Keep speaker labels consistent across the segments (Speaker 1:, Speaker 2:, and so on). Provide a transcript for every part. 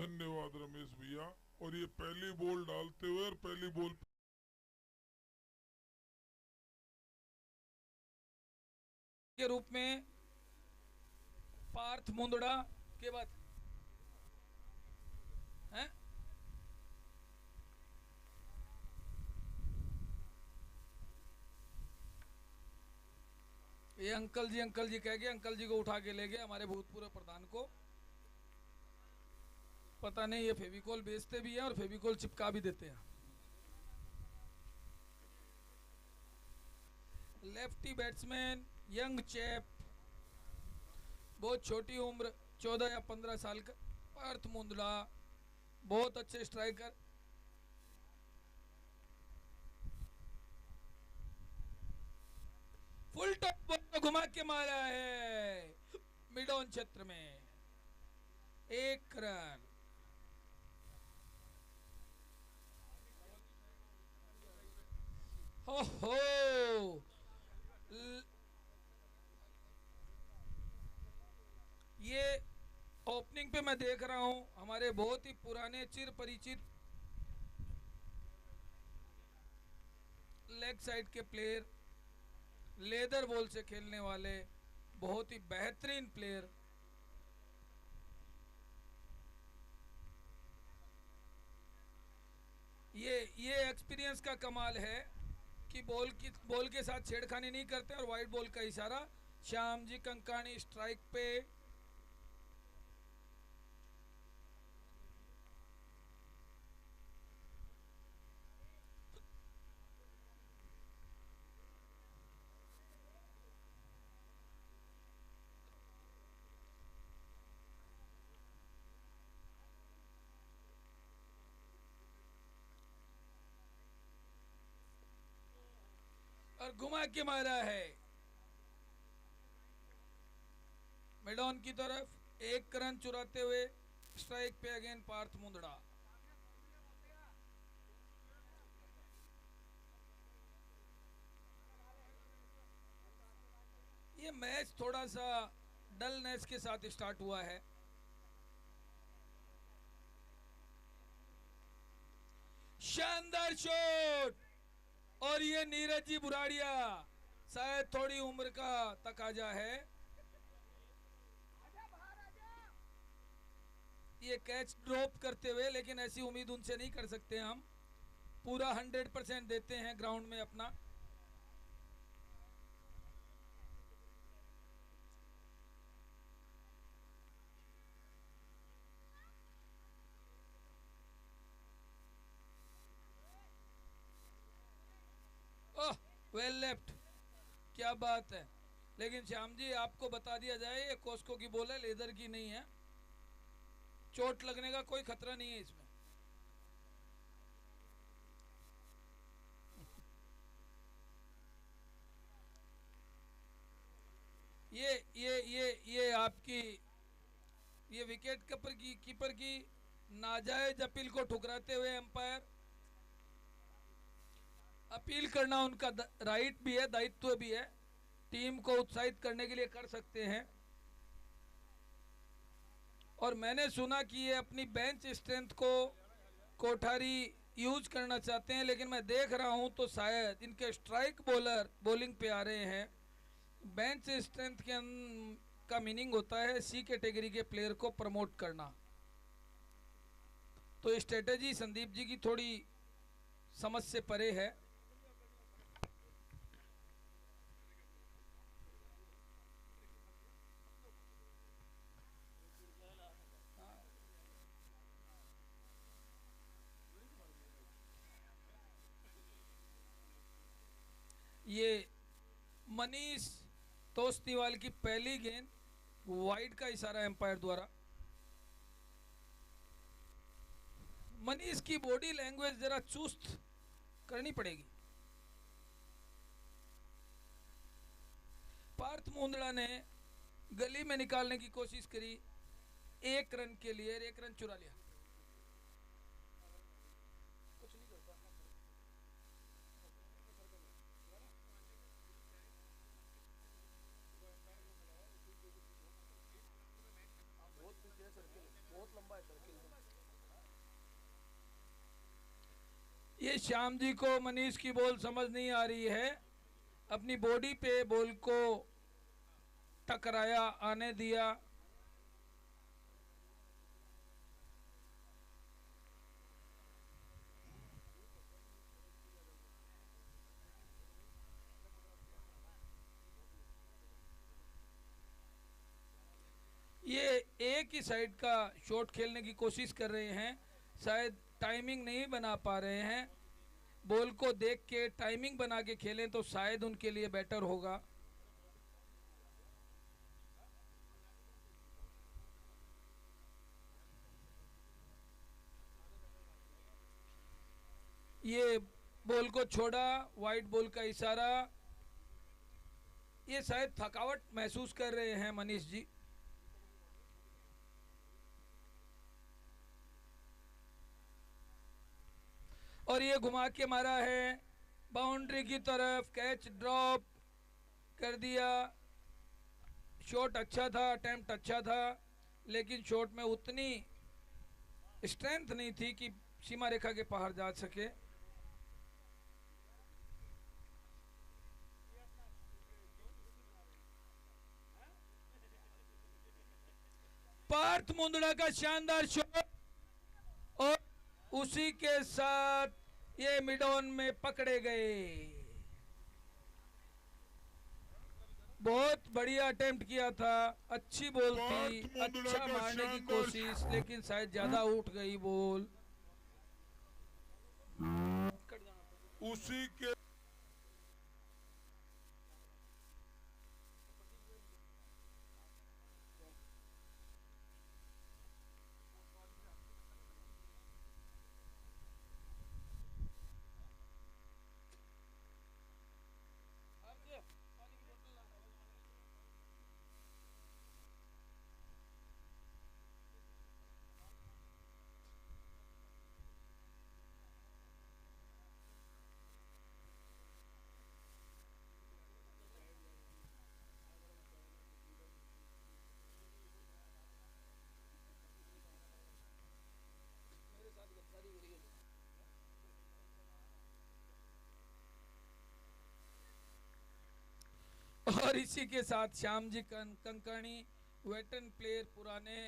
Speaker 1: धन्यवाद रमेश भैया। और ये पहली बॉल डालते हुए और पहली बॉल
Speaker 2: के रूप में पार्थ मुंदड़ा के बाद हैं? ये अंकल जी कह के अंकल जी को उठा के ले गए हमारे भूतपूर्व प्रधान को। पता नहीं ये फेविकोल बेचते भी हैं और फेविकोल चिपका भी देते हैं। लेफ्टी बैट्समैन, यंग चैप, बहुत छोटी उम्र, 14 या 15 साल का, पार्थ मुंदड़ा, बहुत अच्छे स्ट्राइकर। फुल टॉप बॉल घुमा के मारा है मिड ऑन क्षेत्र में, 1 रन। हो हो ये ओपनिंग पे मैं देख रहा हूं हमारे बहुत ही पुराने चिर परिचित लेग साइड के प्लेयर, लेदर बॉल से खेलने वाले बहुत ही बेहतरीन प्लेयर, ये एक्सपीरियंस का कमाल है कि बॉल के साथ छेड़खानी नहीं करते और वाइट बॉल का इशारा। श्याम जी कंकानी स्ट्राइक पे। और घुमा के मारा है मेडॉन की तरफ, 1 रन चुराते हुए स्ट्राइक पे अगेन पार्थ मुंदड़ा। ये मैच थोड़ा सा डलनेस के साथ स्टार्ट हुआ है। शानदार शॉट, और ये नीरज जी बुराड़िया, शायद थोड़ी उम्र का तकाजा है। ये कैच ड्रॉप करते हुए, लेकिन ऐसी उम्मीद उनसे नहीं कर सकते हम। पूरा 100% देते हैं ग्राउंड में अपना। ओह, वेल लेफ्ट, क्या बात है। लेकिन श्याम जी आपको बता दिया जाए ये कोस्को की बॉल है, लेदर की नहीं है। चोट लगने का कोई खतरा नहीं है इसमें। ये आपकी ये विकेट कीपर की नाजायज अपील को ठुकराते हुए एम्पायर, अपील करना उनका राइट भी है, दायित्व भी है, टीम को उत्साहित करने के लिए कर सकते हैं। और मैंने सुना कि ये अपनी बेंच स्ट्रेंथ को कोठारी यूज करना चाहते हैं, लेकिन मैं देख रहा हूं तो शायद इनके स्ट्राइक बॉलर बॉलिंग पे आ रहे हैं। बेंच स्ट्रेंथ का मीनिंग होता है सी कैटेगरी के प्लेयर को प्रमोट करना। तो स्ट्रेटेजी संदीप जी की थोड़ी समझ से परे है। ये मनीष तोस्तीवाल की पहली गेंद, वाइड का इशारा एम्पायर द्वारा। मनीष की बॉडी लैंग्वेज जरा चुस्त करनी पड़ेगी। पार्थ मुंदड़ा ने गली में निकालने की कोशिश करी 1 रन के लिए, 1 रन चुरा लिया। कुछ नहीं करता। बहुत पीछे है सर्किल, बहुत लंबा है सर्किल। ये श्याम जी को मनीष की बॉल समझ नहीं आ रही है, अपनी बॉडी पे बॉल को टकराया, आने दिया। ये एक ही साइड का शॉट खेलने की कोशिश कर रहे हैं, शायद टाइमिंग नहीं बना पा रहे हैं। बॉल को देख के टाइमिंग बना के खेलें तो शायद उनके लिए बेटर होगा। ये बॉल को छोड़ा, वाइट बॉल का इशारा। ये शायद थकावट महसूस कर रहे हैं मनीष जी। और ये घुमा के मारा है बाउंड्री की तरफ, कैच ड्रॉप कर दिया। शॉट अच्छा था, अटेम्प्ट अच्छा था, लेकिन शॉट में उतनी स्ट्रेंथ नहीं थी कि सीमा रेखा के बाहर जा सके। पार्थ मुंदड़ा का शानदार शॉट, और उसी के साथ ये मिड ऑन में पकड़े गए। बहुत बढ़िया अटेम्प्ट किया था, अच्छी बॉल थी, अच्छा मारने की कोशिश, लेकिन शायद ज्यादा उठ गई बॉल।
Speaker 1: उसी के
Speaker 2: और इसी के साथ श्याम जी कंकणी वेटरन प्लेयर, पुराने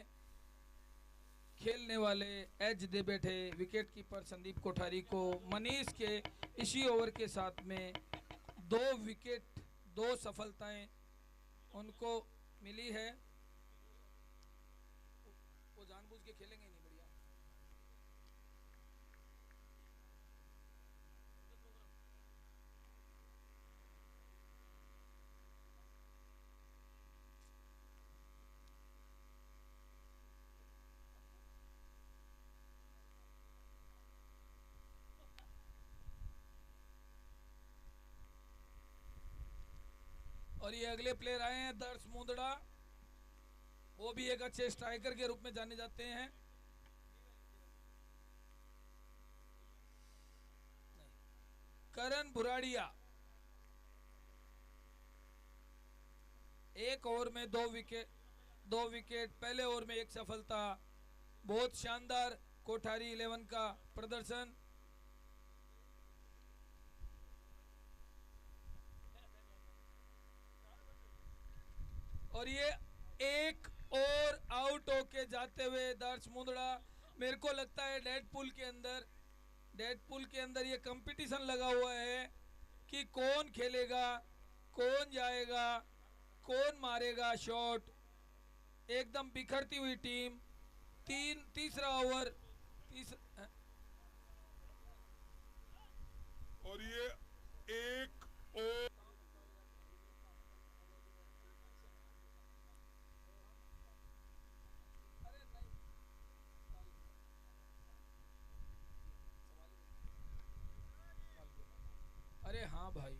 Speaker 2: खेलने वाले, एज दे बैठे विकेट कीपर संदीप कोठारी को मनीष के इसी ओवर के साथ में 2 विकेट, 2 सफलताएं उनको मिली है। वो जानबूझ के खेलेंगे नहीं, बढ़िया। और ये अगले प्लेयर आए हैं दर्श मुंदड़ा, वो भी एक अच्छे स्ट्राइकर के रूप में जाने जाते हैं। करण भुराड़िया, 1 ओवर में 2 विकेट, 2 विकेट, पहले ओवर में 1 सफलता। बहुत शानदार कोठारी 11 का प्रदर्शन। और ये 1 और आउट होके जाते हुए दर्श मुंदड़ा, मेरे को लगता है डेडपुल के अंदर ये कंपटीशन लगा हुआ है कि कौन खेलेगा, कौन जाएगा, कौन मारेगा शॉट। एकदम बिखरती हुई टीम। तीसरा ओवर,
Speaker 1: और ये 1 और
Speaker 2: अरे हाँ भाई,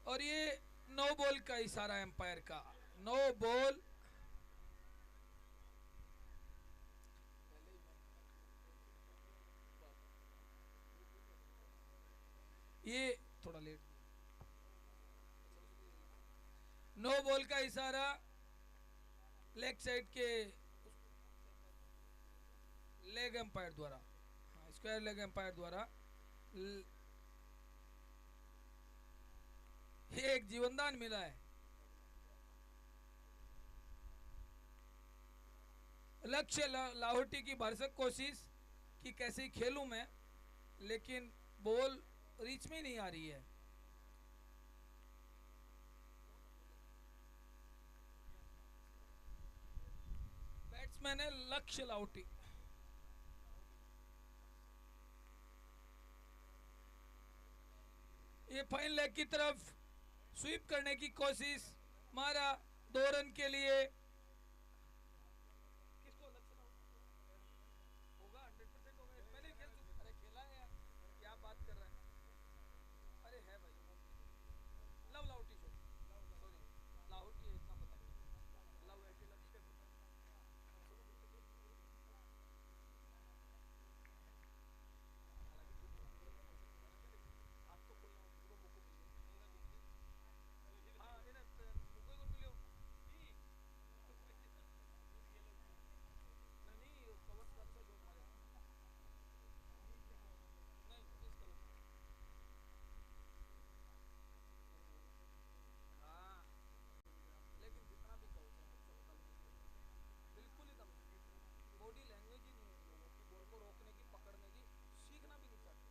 Speaker 2: और ये नो बॉल का इशारा एम्पायर का, नो बॉल। ये थोड़ा लेट, नो बॉल का इशारा लेग साइड के लेग एम्पायर द्वारा, स्क्वायर लेग एम्पायर द्वारा। ये एक जीवनदान मिला है। लक्ष्य लाहौटी की भरसक कोशिश कि कैसे ही खेलूं मैं, लेकिन बॉल रीच में नहीं आ रही है। बैट्समैन है लक्ष्य लाहौटी। ये फाइन लेग की तरफ स्वीप करने की कोशिश, मारा 2 रन के लिए। किसको होगा 100% होगा, मैंने खेल अरे खेला है यार, क्या बात कर रहा है। अरे है भाई, love Lahoti show, sorry Lahoti है इतना पता नहीं, लव है कि लक्ष्य। बॉडी लैंग्वेज ही नहीं है लोगों की, बॉल को रोकने की, पकड़ने की, सीखना भी नहीं चाहते।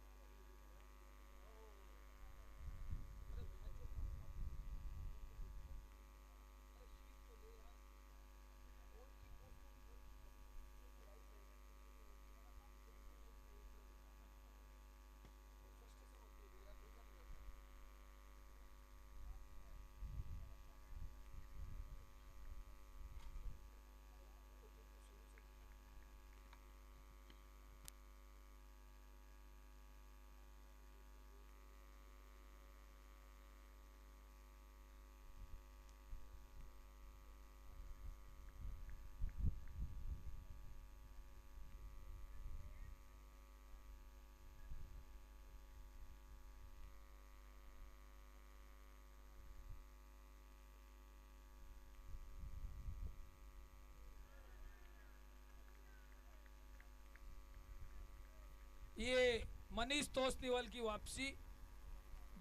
Speaker 2: ये मनीष तोसनीवाल की वापसी,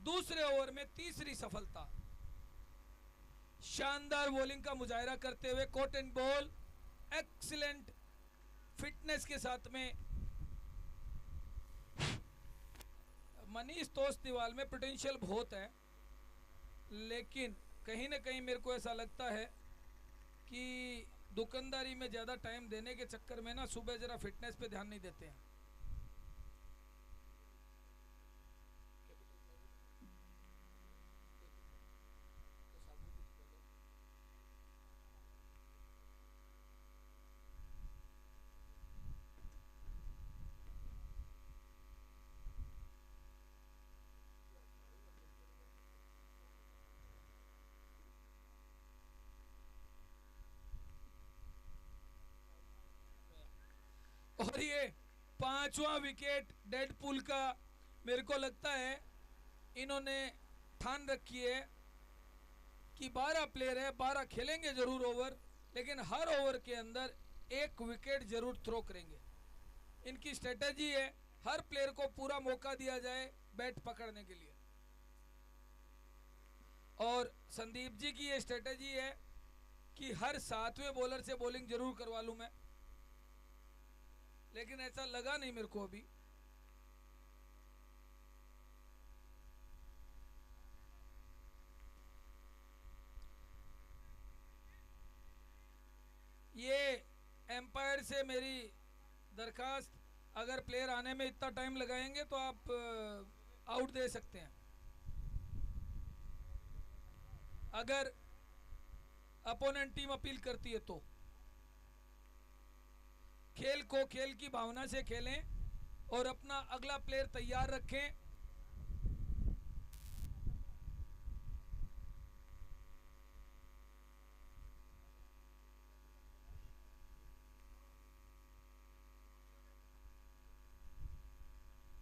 Speaker 2: दूसरे ओवर में तीसरी सफलता। शानदार बॉलिंग का मुजाहिरा करते हुए caught and bowled, excellent fitness के साथ में मनीष तोसनीवाल में पोटेंशियल बहुत है, लेकिन कहीं ना कहीं मेरे को ऐसा लगता है कि दुकानदारी में ज़्यादा टाइम देने के चक्कर में ना सुबह ज़रा फिटनेस पे ध्यान नहीं देते हैं। और ये 5वां विकेट डेडपूल का, मेरे को लगता है इन्होंने ठान रखी है कि 12 प्लेयर है, 12 खेलेंगे जरूर ओवर, लेकिन हर ओवर के अंदर 1 विकेट जरूर थ्रो करेंगे। इनकी स्ट्रेटेजी है हर प्लेयर को पूरा मौका दिया जाए बैट पकड़ने के लिए, और संदीप जी की ये स्ट्रेटेजी है कि हर 7वें बॉलर से बॉलिंग जरूर करवा लूं मैं, लेकिन ऐसा लगा नहीं मेरे को अभी। ये एम्पायर से मेरी दरखास्त, अगर प्लेयर आने में इतना टाइम लगाएंगे तो आप आउट दे सकते हैं। अगर अपोनेंट टीम अपील करती है तो खेल को खेल की भावना से खेलें और अपना अगला प्लेयर तैयार रखें।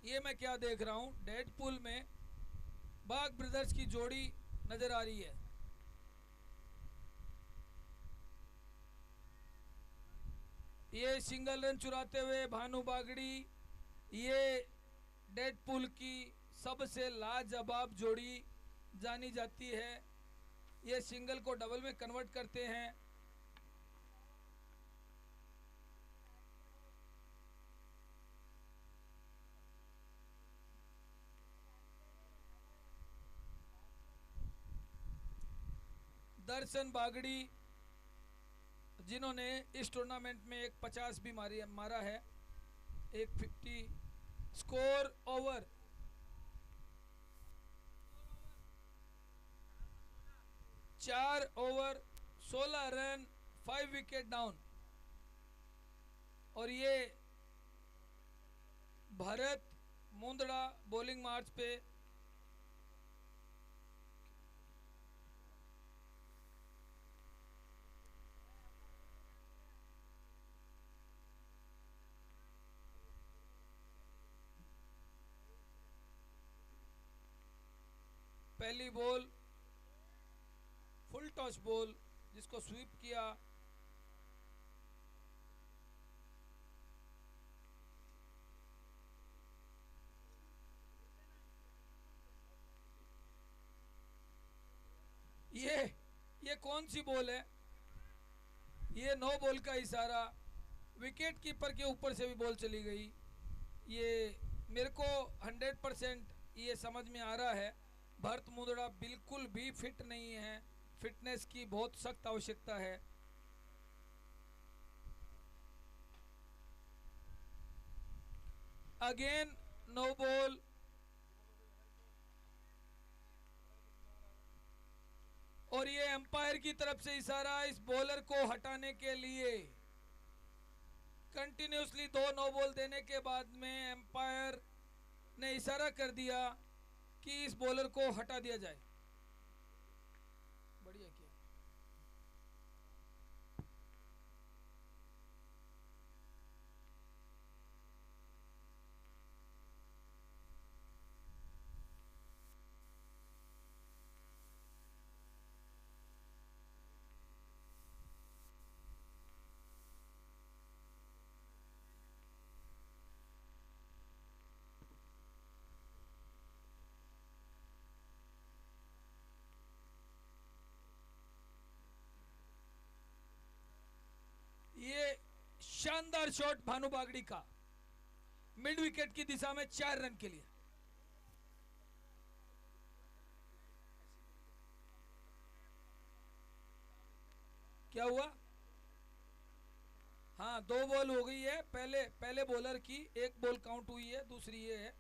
Speaker 2: ये मैं क्या देख रहा हूँ, डेडपुल में बाग ब्रदर्स की जोड़ी नजर आ रही है। ये सिंगल रन चुराते हुए भानु बागड़ी, ये डेडपुल की सबसे लाजवाब जोड़ी जानी जाती है। ये सिंगल को डबल में कन्वर्ट करते हैं। दर्शन बागड़ी जिन्होंने इस टूर्नामेंट में एक 50 भी मारा है, एक 50 score over 4 over 16 run 5 wicket down. और ये भरत मुंदड़ा बॉलिंग मार्च पे पहली बॉल फुल टॉस बॉल जिसको स्वीप किया। ये कौन सी बॉल है? ये नो बॉल का इशारा, विकेट कीपर के ऊपर से भी बॉल चली गई। ये मेरे को 100% ये समझ में आ रहा है भरत मुंदड़ा बिल्कुल भी फिट नहीं है, फिटनेस की बहुत सख्त आवश्यकता है। Again no ball. और ये एम्पायर की तरफ से इशारा इस बॉलर को हटाने के लिए। कंटिन्यूसली 2 नो बॉल देने के बाद में एम्पायर ने इशारा कर दिया कि इस बॉलर को हटा दिया जाए। बढ़िया किया। ये शानदार शॉट भानु बागड़ी का मिड विकेट की दिशा में 4 रन के लिए। क्या हुआ? हाँ 2 बॉल हो गई है। पहले बॉलर की 1 बॉल काउंट हुई है, दूसरी ये है।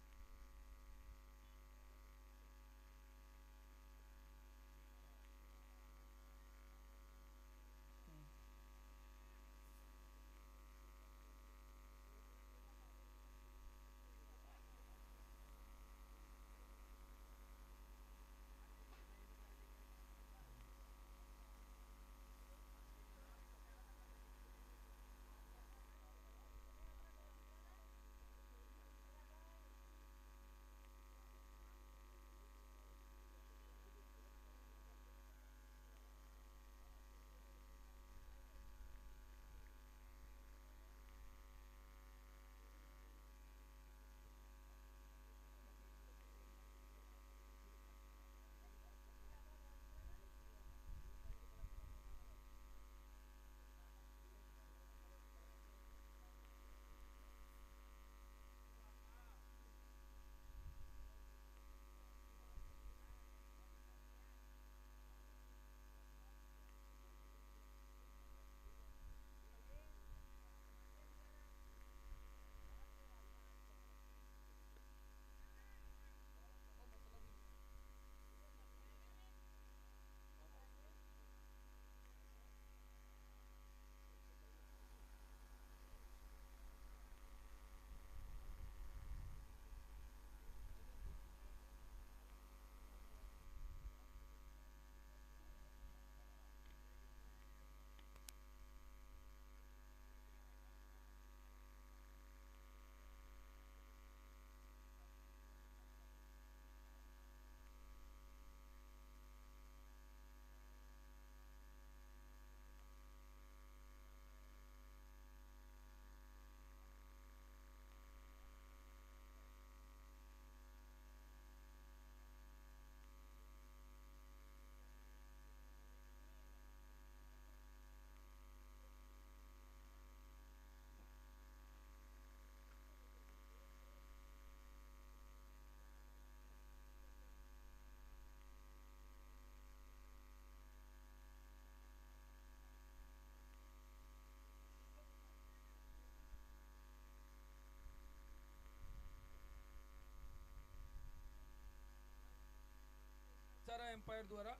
Speaker 2: एम्पायर द्वारा।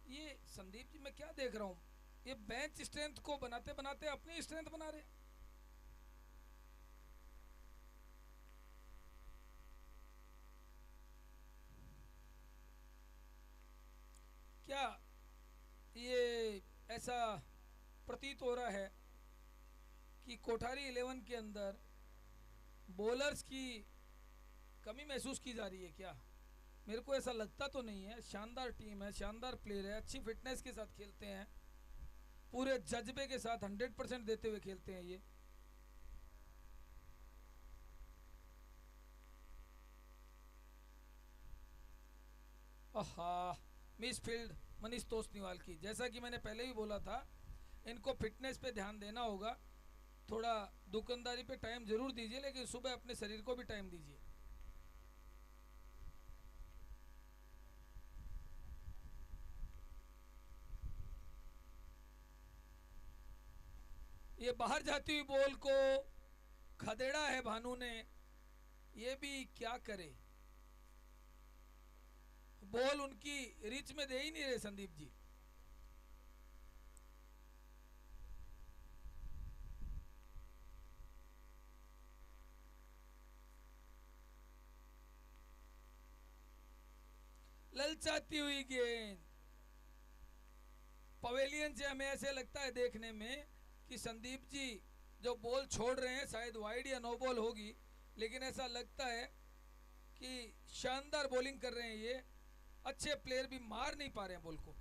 Speaker 2: ये संदीप जी मैं क्या देख रहा हूँ, ये बेंच स्ट्रेंथ को बनाते बनाते अपनी स्ट्रेंथ बना रहे। क्या ये ऐसा प्रतीत हो रहा है कि कोठारी 11 के अंदर बॉलर्स की कमी महसूस की जा रही है क्या? मेरे को ऐसा लगता तो नहीं है। शानदार टीम है, शानदार प्लेयर है, अच्छी फिटनेस के साथ खेलते हैं, पूरे जज्बे के साथ 100% देते हुए खेलते हैं ये। आहा, मिस फील्ड मनीष तोसनीवाल की। जैसा कि मैंने पहले ही बोला था, इनको फिटनेस पे ध्यान देना होगा। थोड़ा दुकानदारी पे टाइम जरूर दीजिए, लेकिन सुबह अपने शरीर को भी टाइम दीजिए। ये बाहर जाती हुई बॉल को खदेड़ा है भानु ने, ये भी क्या करे, बॉल उनकी रिच में दे ही नहीं रहे संदीप जी। ललचाती हुई गेंद पवेलियन से हमें ऐसे लगता है देखने में कि संदीप जी जो बॉल छोड़ रहे हैं शायद वाइड या नो बॉल होगी, लेकिन ऐसा लगता है कि शानदार बॉलिंग कर रहे हैं ये। अच्छे प्लेयर भी मार नहीं पा रहे हैं बॉल को।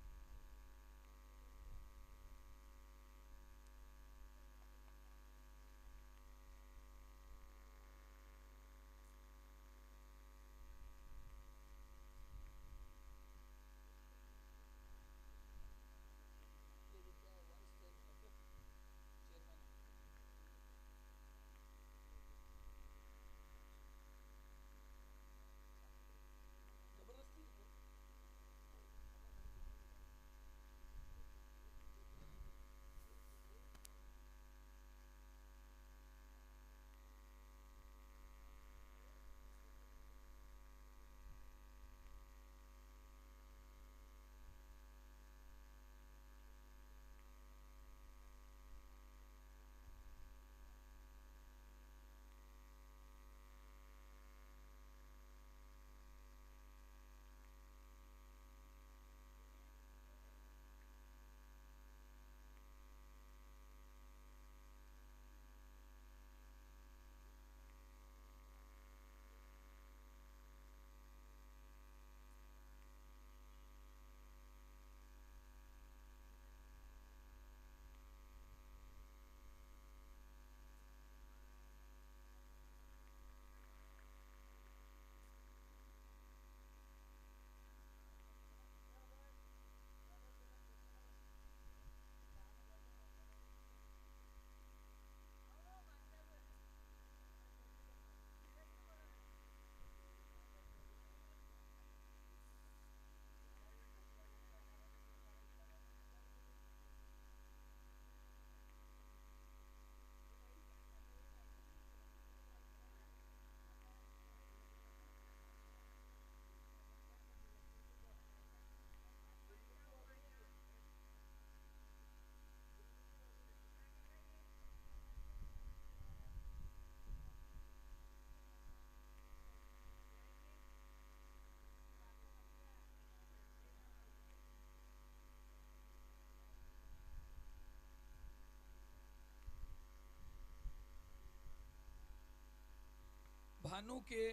Speaker 2: भानु के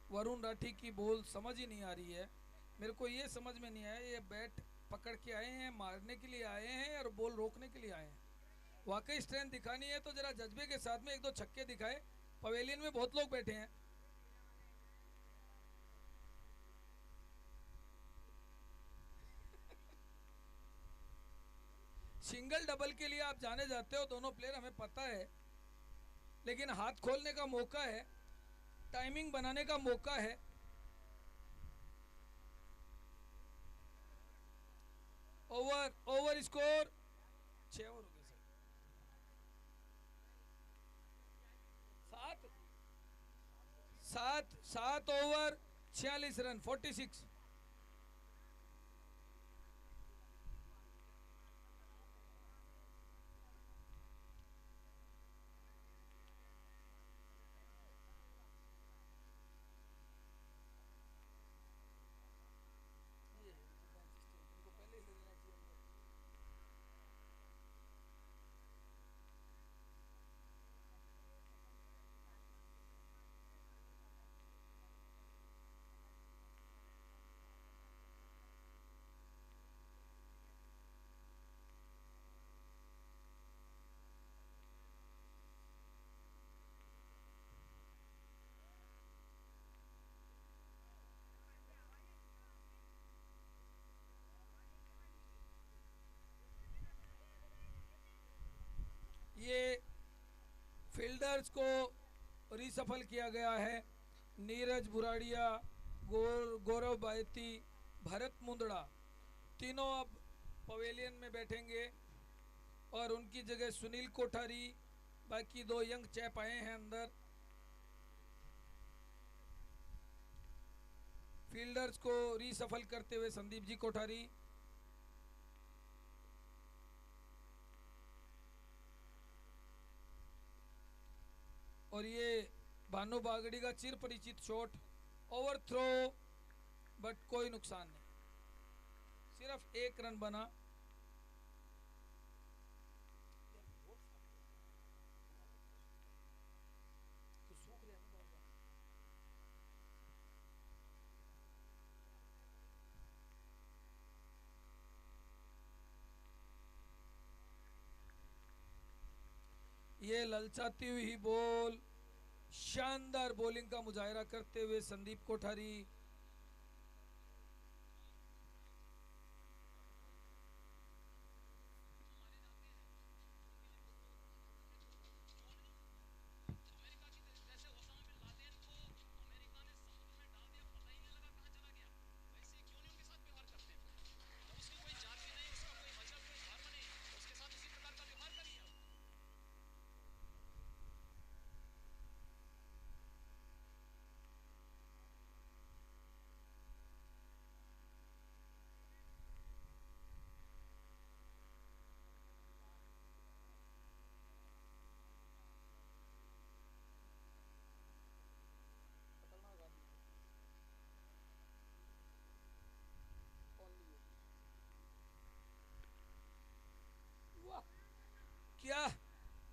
Speaker 2: वरुण राठी की बॉल समझ ही नहीं आ रही है। मेरे को ये समझ में नहीं आया, ये बैट पकड़ के आए हैं, मारने के लिए आए हैं और बॉल रोकने के लिए आए हैं। वाकई स्ट्रेंथ दिखानी है तो जरा जज्बे के साथ में एक दो छक्के दिखाए। पवेलियन में बहुत लोग बैठे हैं। सिंगल डबल के लिए आप जाने जाते हो दोनों प्लेयर, हमें पता है, लेकिन हाथ खोलने का मौका है, टाइमिंग बनाने का मौका है। ओवर स्कोर 6 ओवर हो गए सर। 7 over 46 run 46। फील्डर्स को रीसफल किया गया है। नीरज बुराड़िया, गौरव बायती, भरत मुंदड़ा तीनों अब पवेलियन में बैठेंगे और उनकी जगह सुनील कोठारी, बाकी दो यंग चैप आए हैं अंदर। फील्डर्स को रीसफल करते हुए संदीप जी कोठारी, और ये भानु बागड़ी का चिर परिचित शॉट, ओवर थ्रो, बट कोई नुकसान नहीं, सिर्फ एक रन बना। ये ललचाती हुई बॉल, शानदार बॉलिंग का मुजाहरा करते हुए संदीप कोठारी। क्या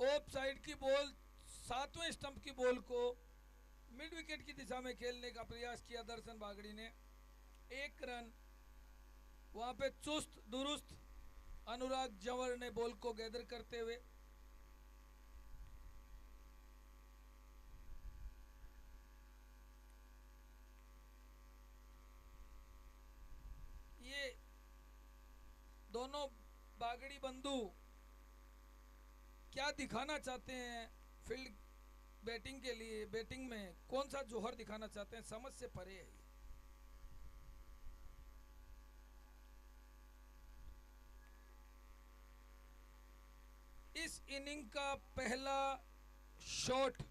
Speaker 2: ऑफ साइड की बॉल, सातवें स्टंप की बॉल को मिड विकेट की दिशा में खेलने का प्रयास किया दर्शन बागड़ी ने। एक रन, वहां पे चुस्त दुरुस्त अनुराग जंवर ने बॉल को गैदर करते हुए। ये दोनों बागड़ी बंधु क्या दिखाना चाहते हैं फील्ड बैटिंग के लिए, बैटिंग में कौन सा जौहर दिखाना चाहते हैं, समझ से परे है। इस इनिंग का पहला shot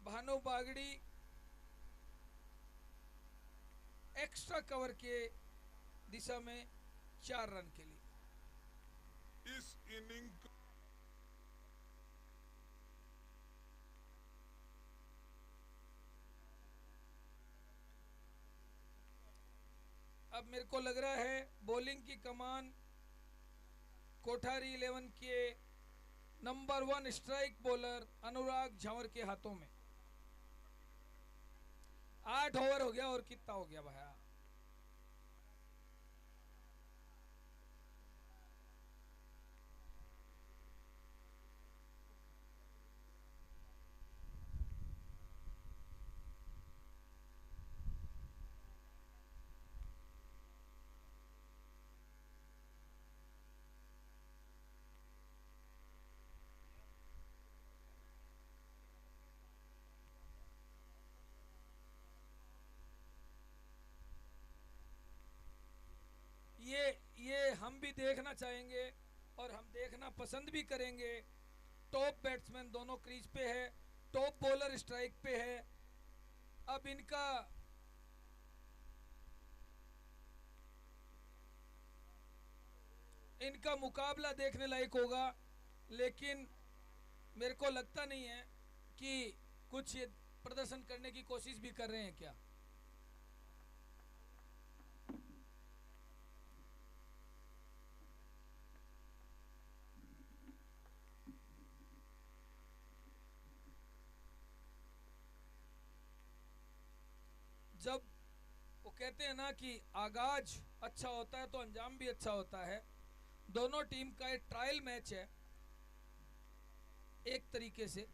Speaker 2: Bhanu Bagri extra cover के दिशा में 4 रन के लिए।
Speaker 1: इस इनिंग
Speaker 2: अब मेरे को लग रहा है बॉलिंग की कमान कोठारी 11 के नंबर 1 स्ट्राइक बॉलर अनुराग झंवर के हाथों में। 8 ओवर हो गया, और कितना हो गया भैया? ये हम भी देखना चाहेंगे और हम देखना पसंद भी करेंगे। टॉप बैट्समैन दोनों क्रीज पे है, टॉप बॉलर स्ट्राइक पे है। अब इनका मुकाबला देखने लायक होगा, लेकिन मेरे को लगता नहीं है कि कुछ ये प्रदर्शन करने की कोशिश भी कर रहे हैं क्या। जब वो कहते हैं ना कि आगाज अच्छा होता है तो अंजाम भी अच्छा होता है। दोनों टीम का एक ट्रायल मैच है एक तरीके से।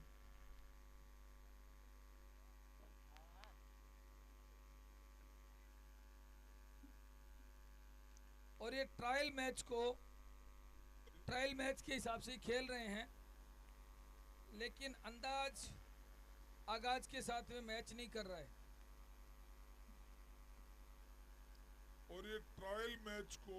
Speaker 2: और ये ट्रायल मैच के हिसाब से ही खेल रहे हैं, लेकिन अंदाज आगाज के साथ में मैच नहीं कर रहा है।
Speaker 1: और ये ट्रायल मैच को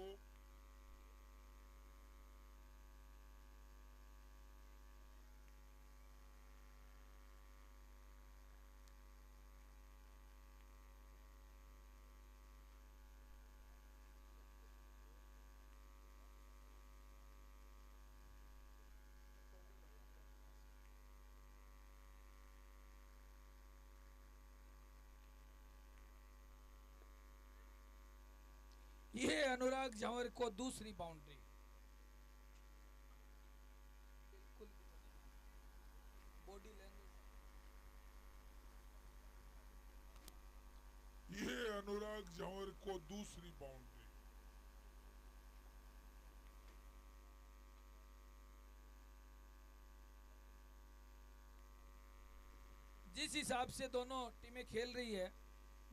Speaker 2: ये अनुराग झंवर को दूसरी बाउंड्री। बॉडी लैंग्वेज,
Speaker 1: ये अनुराग झंवर को दूसरी बाउंड्री।
Speaker 2: जिस हिसाब से दोनों टीमें खेल रही है,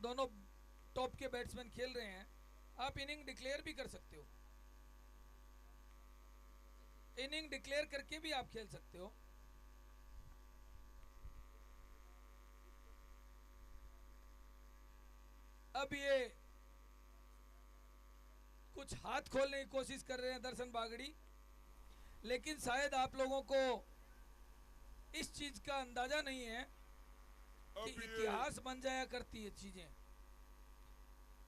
Speaker 2: दोनों टॉप के बैट्समैन खेल रहे हैं, आप इनिंग डिक्लेयर भी कर सकते हो। इनिंग डिक्लेयर करके भी आप खेल सकते हो। अब ये कुछ हाथ खोलने की कोशिश कर रहे हैं दर्शन बागड़ी, लेकिन शायद आप लोगों को इस चीज का अंदाजा नहीं है कि इतिहास बन जाया करती है चीजें।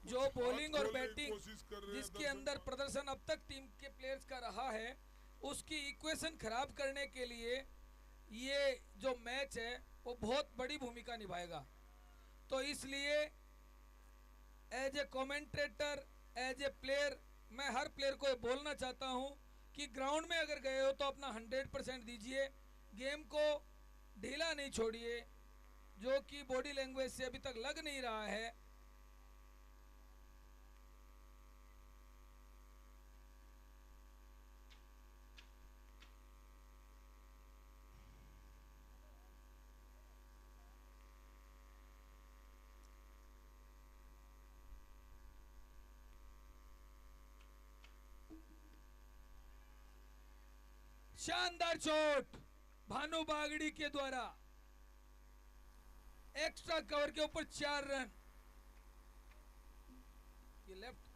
Speaker 2: जो बॉलिंग और बैटिंग जिसके अंदर प्रदर्शन अब तक टीम के प्लेयर्स का रहा है, उसकी इक्वेशन खराब करने के लिए ये जो मैच है वो बहुत बड़ी भूमिका निभाएगा। तो इसलिए as a commentator, as a player, मैं हर प्लेयर को बोलना चाहता हूं कि ग्राउंड में अगर गए हो तो अपना 100% दीजिए, गेम को ढीला नहीं छोड़िए, जो कि बॉडी लैंग्वेज से अभी तक लग नहीं रहा है। शानदार शॉट भानु बागड़ी के द्वारा, एक्स्ट्रा कवर के ऊपर 4 रन। ये लेफ्ट,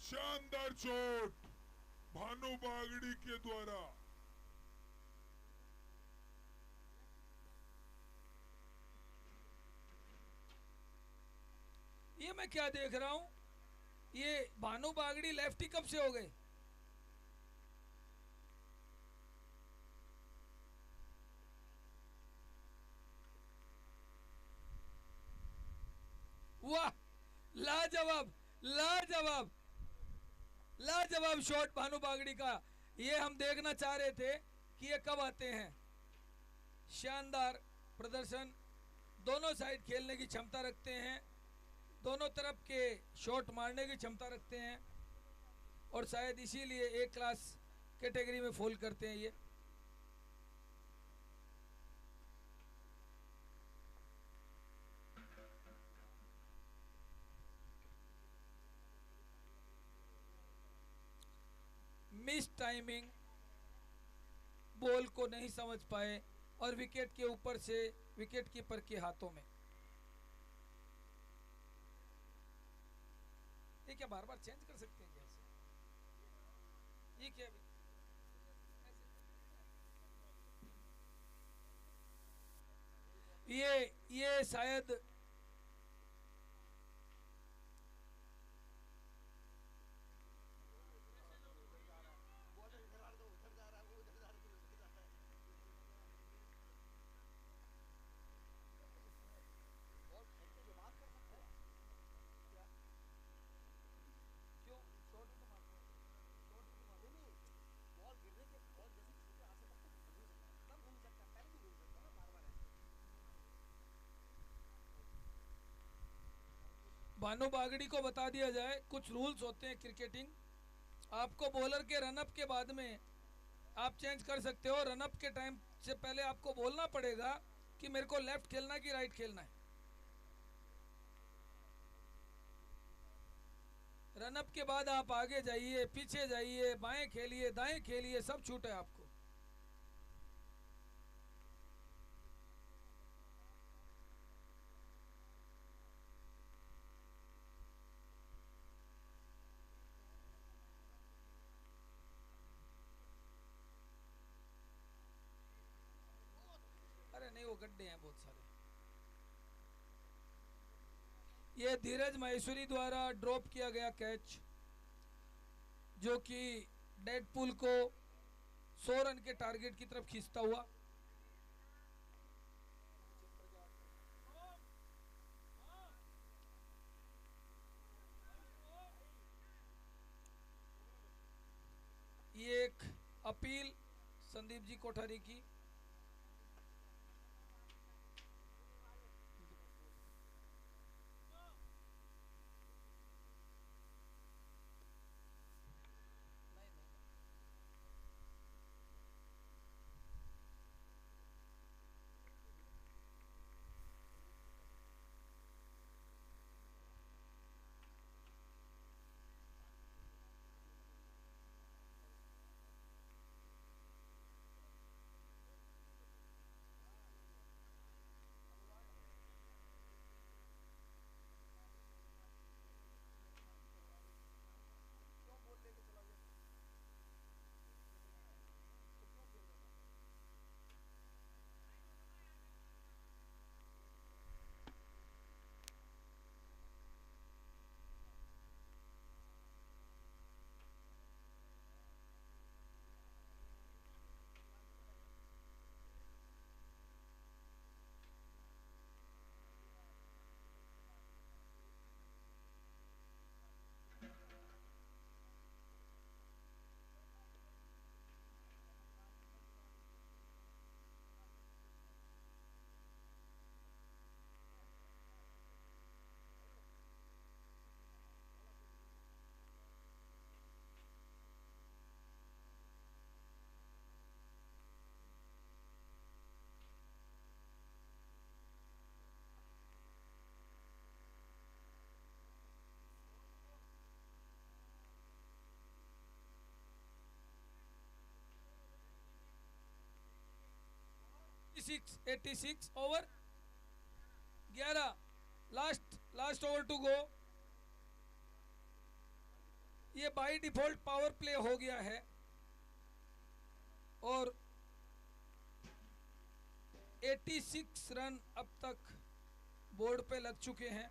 Speaker 1: शानदार शॉट भानु बागड़ी के द्वारा।
Speaker 2: ये मैं क्या देख रहा हूं, ये भानु बागड़ी लेफ्टी कब से हो गए? वाह, लाजवाब लाजवाब लाजवाब शॉट भानु बागड़ी का। ये हम देखना चाह रहे थे कि ये कब आते हैं। शानदार प्रदर्शन, दोनों साइड खेलने की क्षमता रखते हैं, दोनों तरफ के शॉट मारने की क्षमता रखते हैं, और शायद इसीलिए ए क्लास कैटेगरी में फॉल करते हैं ये। मिस टाइमिंग, बॉल को नहीं समझ पाए और विकेट के ऊपर से विकेट कीपर के हाथों में। ये क्या बार बार चेंज कर सकते हैं कैसे? ये क्या ये शायद भानु बागड़ी को बता दिया जाए, कुछ रूल्स होते हैं क्रिकेटिंग। आपको बॉलर के रनअप के बाद में आप चेंज कर सकते हो। रनअप के टाइम से पहले आपको बोलना पड़ेगा कि मेरे को लेफ्ट खेलना है कि राइट खेलना है। रनअप के बाद आप आगे जाइए, पीछे जाइए, बाएं खेलिए, दाएं खेलिए, सब छूट है आपको। वो गड्ढे हैं बहुत सारे। ये धीरज महेश्वरी द्वारा ड्रॉप किया गया कैच, जो कि डेडपुल को 100 रन के टारगेट की तरफ खींचता हुआ। ये एक अपील संदीप जी कोठारी की। Six 86 over 11, last over to go. ये बाय डिफॉल्ट पावर प्ले हो गया है और 86 रन अब तक बोर्ड पे लग चुके हैं।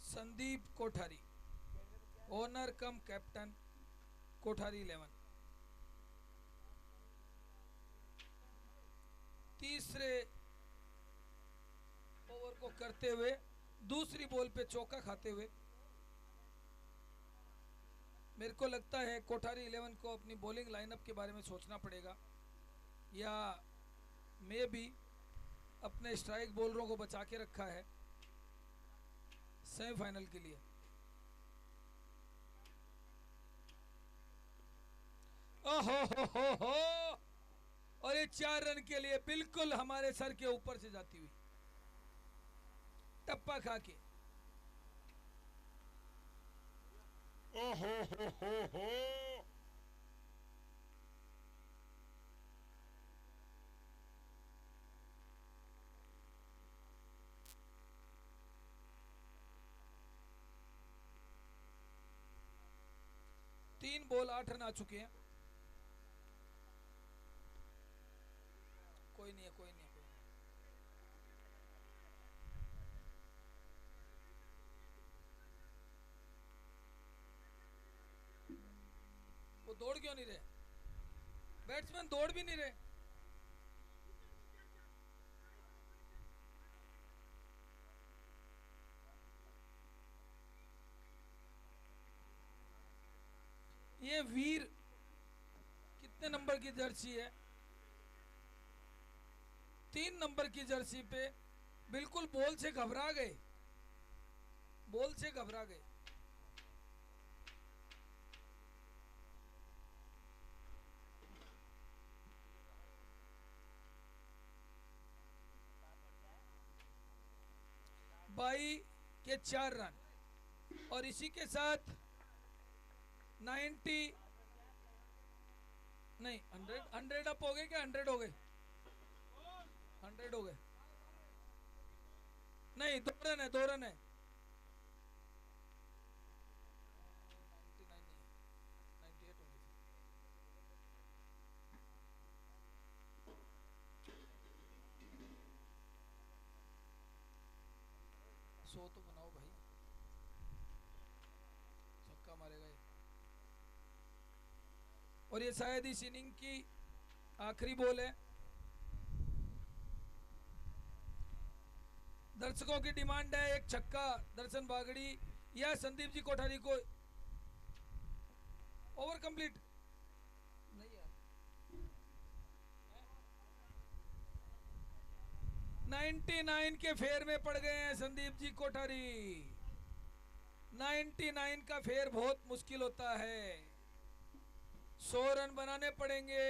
Speaker 2: संदीप कोठारी, ओनर कम कैप्टन, कोठारी 11। तीसरे ओवर को करते हुए दूसरी बॉल पे चौका खाते हुए मेरे को लगता है कोठारी 11 को अपनी बॉलिंग लाइनअप के बारे में सोचना पड़ेगा, या मैं भी अपने स्ट्राइक बॉलरों को बचा के रखा है सेमीफाइनल के लिए। ओहो हो, और ये 4 रन के लिए बिल्कुल हमारे सर के ऊपर से जाती हुई टप्पा खा के।
Speaker 1: ओहो हो।
Speaker 2: 3 बॉल 8 रन आ चुके हैं। कोई नहीं है, कोई नहीं है, कोई नहीं। वो दौड़ क्यों नहीं रहे? बैट्समैन दौड़ भी नहीं रहे। ये वीर कितने नंबर की जर्सी है? 3 नंबर की जर्सी पे बिल्कुल बॉल से घबरा गए, बॉल से घबरा गए। बाई के 4 रन, और इसी के साथ 90 नहीं 100 अप हो गए क्या? 100 हो गए, 100 हो गए, नहीं 2 रन है, 2 रन है, 99 नहीं है, 98 हो गए। 100 तो बनाओ भाई, छक्का मारेगा ये। और ये शायद इस इनिंग की आखिरी बॉल है। दर्शकों की डिमांड है एक छक्का दर्शन बागड़ी या संदीप जी कोठारी को। ओवर कंप्लीट नहीं यार, 99 के फेर में पड़ गए हैं संदीप जी कोठारी। 99 का फेर बहुत मुश्किल होता है, 100 रन बनाने पड़ेंगे।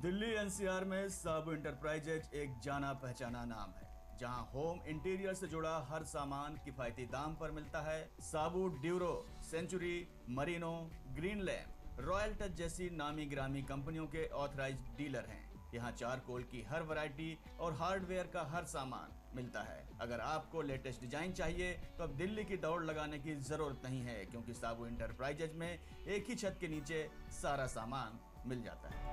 Speaker 3: दिल्ली एनसीआर में साबू इंटरप्राइजेज एक जाना पहचाना नाम है, जहां होम इंटीरियर से जुड़ा हर सामान किफायती दाम पर मिलता है। Sabu Duro, Century, Merino, green lamp, Royal Touch जैसी नामी ग्रामी कंपनियों के ऑथराइज्ड डीलर हैं। यहाँ चारकोल की हर वैरायटी और हार्डवेयर का हर सामान मिलता है। अगर आपको लेटेस्ट डिजाइन चाहिए तो अब दिल्ली की दौड़ लगाने की जरूरत नहीं है, क्योंकि साबू इंटरप्राइजेज में एक ही छत के नीचे सारा सामान मिल जाता है।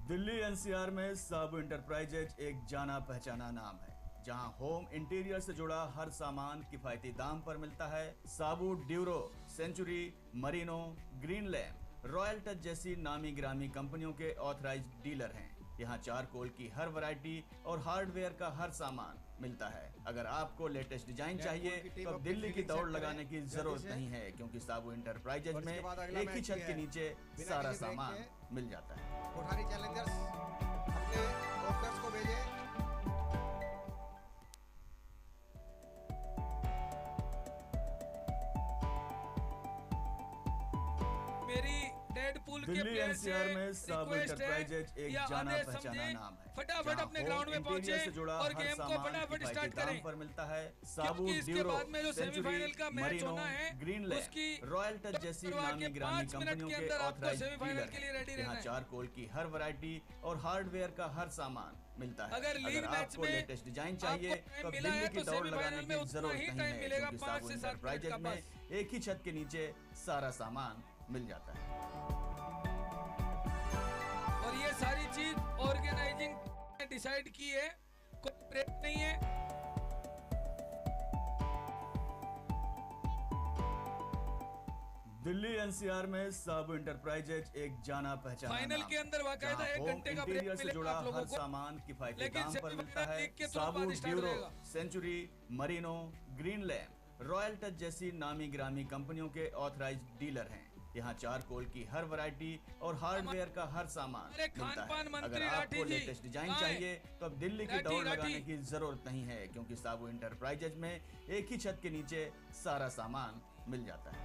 Speaker 3: दिल्ली एनसीआर में साबू इंटरप्राइजेज एक जाना पहचाना नाम है, जहां होम इंटीरियर से जुड़ा हर सामान किफायती दाम पर मिलता है। Sabu Duro, Century, Merino, green lamp, Royal Touch जैसी नामी ग्रामी कंपनियों के ऑथराइज्ड डीलर हैं। यहाँ चारकोल की हर वैरायटी और हार्डवेयर का हर सामान मिलता है। अगर आपको लेटेस्ट डिजाइन चाहिए तो अब दिल्ली की दौड़ लगाने की जरूरत नहीं है, क्योंकि साबू इंटरप्राइजेज में एक ही छत के नीचे सारा सामान मिल जाता है।
Speaker 4: कोठारी चैलेंजर्स अपने वर्कर्स को भेजे।
Speaker 2: मेरी डेडपूल के
Speaker 3: दिल्ली
Speaker 2: प्लेयर से
Speaker 3: एनसीआर में साबू
Speaker 2: रिक्वेस्ट
Speaker 3: इंटरप्राइजेज
Speaker 2: है
Speaker 3: एक
Speaker 2: या
Speaker 3: जाना
Speaker 2: आदेश
Speaker 3: पहचाना
Speaker 2: समझे,
Speaker 3: नाम है,
Speaker 2: फटाफट
Speaker 3: जहां
Speaker 2: अपने
Speaker 3: होम
Speaker 2: ग्राउंड में
Speaker 3: इंटीरियर
Speaker 2: पहुंचे
Speaker 3: से जुड़ा
Speaker 2: और
Speaker 3: हर
Speaker 2: गेम को
Speaker 3: सामान
Speaker 2: फटाफट
Speaker 3: किफायती
Speaker 2: स्टार्ट
Speaker 3: दाम
Speaker 2: करें,
Speaker 3: पर मिलता है। साबू
Speaker 2: क्योंकि इसके
Speaker 3: ड्यूरो,
Speaker 2: बाद में जो
Speaker 3: सेंचुरी,
Speaker 2: सेमीफाइनल का मैच
Speaker 3: मरीनो,
Speaker 2: होना है
Speaker 3: ग्रीन
Speaker 2: उसकी
Speaker 3: लैम्प, रॉयल टच जैसी
Speaker 2: करवा
Speaker 3: नामी
Speaker 2: के
Speaker 3: ग्रामी
Speaker 2: 5 मिनट
Speaker 3: कंपनियों
Speaker 2: के
Speaker 3: के
Speaker 2: अंदर आपको
Speaker 3: ऑथराइज्ड
Speaker 2: सेमीफाइनल
Speaker 3: डीलर
Speaker 2: के लिए रेडी
Speaker 3: हैं।
Speaker 2: रहना
Speaker 3: यहाँ
Speaker 2: है।
Speaker 3: चारकोल की हर वैरायटी और हार्डवेयर का हर सामान मिलता है।
Speaker 2: अगर लीग मैच
Speaker 3: आपको
Speaker 2: में
Speaker 3: लेटेस्ट डिजाइन चाहिए
Speaker 2: आपको
Speaker 3: तो अब
Speaker 2: टाइम मिला
Speaker 3: दिल्ली
Speaker 2: है
Speaker 3: की
Speaker 2: तो
Speaker 3: दौड़
Speaker 2: सेमीफाइनल
Speaker 3: लगाने
Speaker 2: में
Speaker 3: की
Speaker 2: उतना
Speaker 3: जरूरत
Speaker 2: ही
Speaker 3: नहीं
Speaker 2: टाइम
Speaker 3: है,
Speaker 2: मिलेगा,
Speaker 3: क्योंकि
Speaker 2: 5
Speaker 3: साबू
Speaker 2: से 7 मिनट
Speaker 3: इंटरप्राइजेज
Speaker 2: का
Speaker 3: में
Speaker 2: बस।
Speaker 3: एक ही छत के नीचे सारा सामान मिल जाता है।
Speaker 2: और ये सारी चीज ऑर्गेनाइजिंग ने डिसाइड की है, कोई ब्रेक नहीं है।
Speaker 3: दिल्ली एनसीआर में साबू इंटरप्राइजेज एक जाना पहचाना
Speaker 2: फाइनल
Speaker 3: नाम
Speaker 2: के
Speaker 3: है,
Speaker 2: अंदर बाकायदा
Speaker 3: जहां
Speaker 2: 1
Speaker 3: होम
Speaker 2: घंटे का ब्रेक
Speaker 3: इंटीरियर से
Speaker 2: मिलेगा
Speaker 3: जुड़ा
Speaker 2: आप लोगों
Speaker 3: हर
Speaker 2: को,
Speaker 3: सामान किफायती
Speaker 2: लेकिन
Speaker 3: दाम पर मिलता
Speaker 2: सेमीफाइनल
Speaker 3: है।
Speaker 2: लीग के तुरंत
Speaker 3: साबू
Speaker 2: बाद स्टार्ट
Speaker 3: ड्यूरो,
Speaker 2: होएगा।
Speaker 3: Century, Merino, green lamp, Royal Touch जैसी नामी ग्रामी कंपनियों के ऑथराइज्ड डीलर हैं। यहाँ चारकोल की हर वैरायटी और हार्डवेयर का हर सामान
Speaker 2: अरे
Speaker 3: मिलता
Speaker 2: खान-पान
Speaker 3: है।
Speaker 2: मंत्री
Speaker 3: अगर
Speaker 2: राठी
Speaker 3: आपको
Speaker 2: जी,
Speaker 3: लेटेस्ट डिजाइन
Speaker 2: कहाँ है?
Speaker 3: चाहिए तो अब दिल्ली की
Speaker 2: राठी,
Speaker 3: दौड़
Speaker 2: राठी।
Speaker 3: लगाने की जरूरत नहीं है, क्योंकि साबू इंटरप्राइजेज में एक ही छत के नीचे सारा सामान मिल जाता है।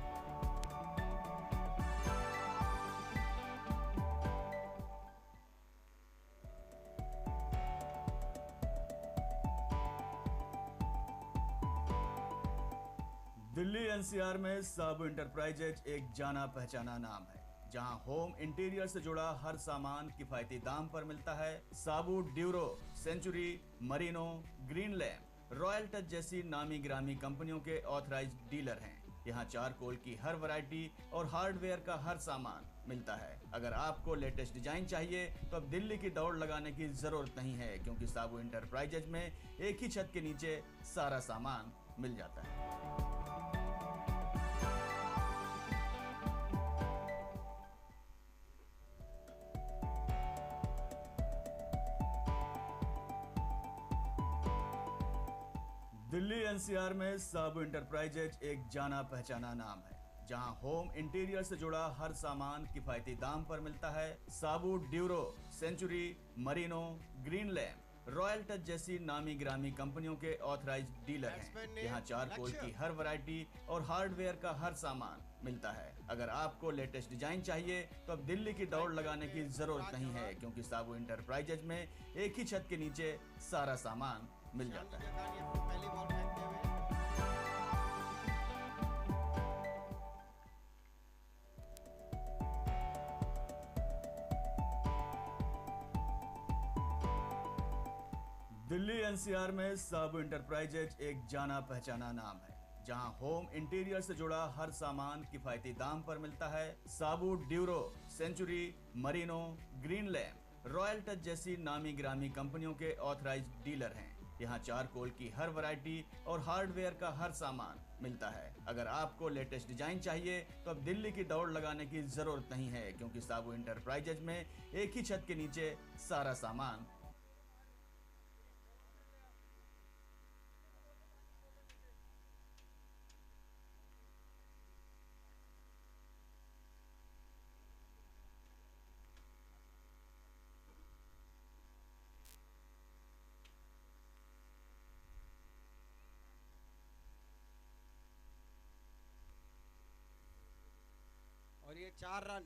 Speaker 3: दिल्ली एनसीआर में साबू इंटरप्राइजेज एक जाना पहचाना नाम है, जहां होम इंटीरियर से जुड़ा हर सामान किफायती दाम पर मिलता है। Sabu Duro, Century, Merino, green lamp, Royal Touch जैसी नामी ग्रामी कंपनियों के ऑथराइज्ड डीलर हैं। यहाँ चारकोल की हर वैरायटी और हार्डवेयर का हर सामान मिलता है। अगर आपको लेटेस्ट डिजाइन चाहिए तो अब दिल्ली की दौड़ लगाने की जरूरत नहीं है, क्योंकि साबू इंटरप्राइजेज में एक ही छत के नीचे सारा सामान मिल जाता है। दिल्ली एनसीआर में साबू इंटरप्राइजेज एक जाना पहचाना नाम है, जहां होम इंटीरियर से जुड़ा हर सामान किफायती दाम पर मिलता है। Sabu Duro, Century, Merino, green lamp, Royal Touch जैसी नामी ग्रामी कंपनियों के ऑथराइज्ड डीलर हैं। यहाँ चारकोल की हर वैरायटी और हार्डवेयर का हर सामान मिलता है। अगर आपको लेटेस्ट डिजाइन चाहिए तो अब दिल्ली की दौड़ लगाने की जरूरत नहीं है, क्योंकि साबू इंटरप्राइजेज में एक ही छत के नीचे सारा सामान मिल जाता है।
Speaker 4: पहली बॉल फेंकते हुए
Speaker 3: दिल्ली एनसीआर में साबू इंटरप्राइजेज एक जाना पहचाना नाम है, जहां होम इंटीरियर से जुड़ा हर सामान किफायती दाम पर मिलता है। Sabu Duro, Century, Merino, green lamp, Royal Touch जैसी नामी ग्रामी कंपनियों के ऑथराइज्ड डीलर हैं। यहाँ चारकोल की हर वैरायटी और हार्डवेयर का हर सामान मिलता है। अगर आपको लेटेस्ट डिजाइन चाहिए तो अब दिल्ली की दौड़ लगाने की जरूरत नहीं है, क्योंकि साबू इंटरप्राइजेज में एक ही छत के नीचे सारा सामान
Speaker 4: और ये 4 रन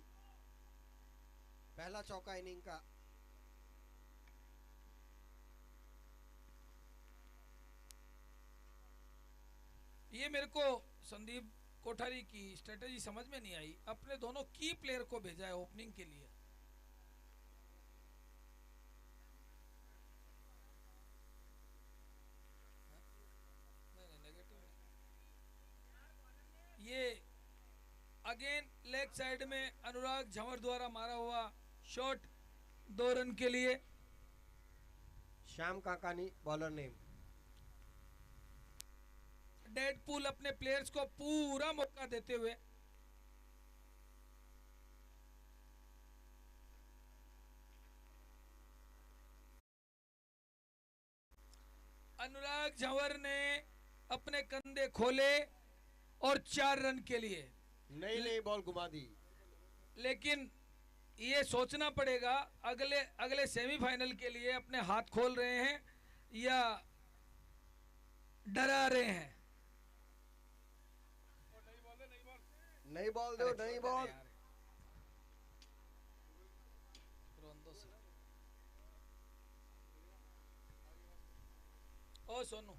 Speaker 4: पहला चौका इनिंग का।
Speaker 2: ये मेरे को संदीप कोठारी की स्ट्रेटेजी समझ में नहीं आई। अपने दोनों की प्लेयर को भेजा है ओपनिंग के लिए। नहीं, नेगेटिव नहीं। ये अगेन लेग साइड में अनुराग झंवर द्वारा मारा हुआ शॉट 2 रन के लिए।
Speaker 4: श्याम काकानी बॉलर नेम।
Speaker 2: डेडपूल अपने प्लेयर्स को पूरा मौका देते हुए अनुराग झंवर ने अपने कंधे खोले और 4 रन के लिए
Speaker 4: नई बॉल घुमा दी।
Speaker 2: लेकिन ये सोचना पड़ेगा अगले सेमीफाइनल के लिए अपने हाथ खोल रहे हैं या डरा रहे हैं।
Speaker 4: नई बॉल दो, नई बॉल।
Speaker 2: ओ सोनू,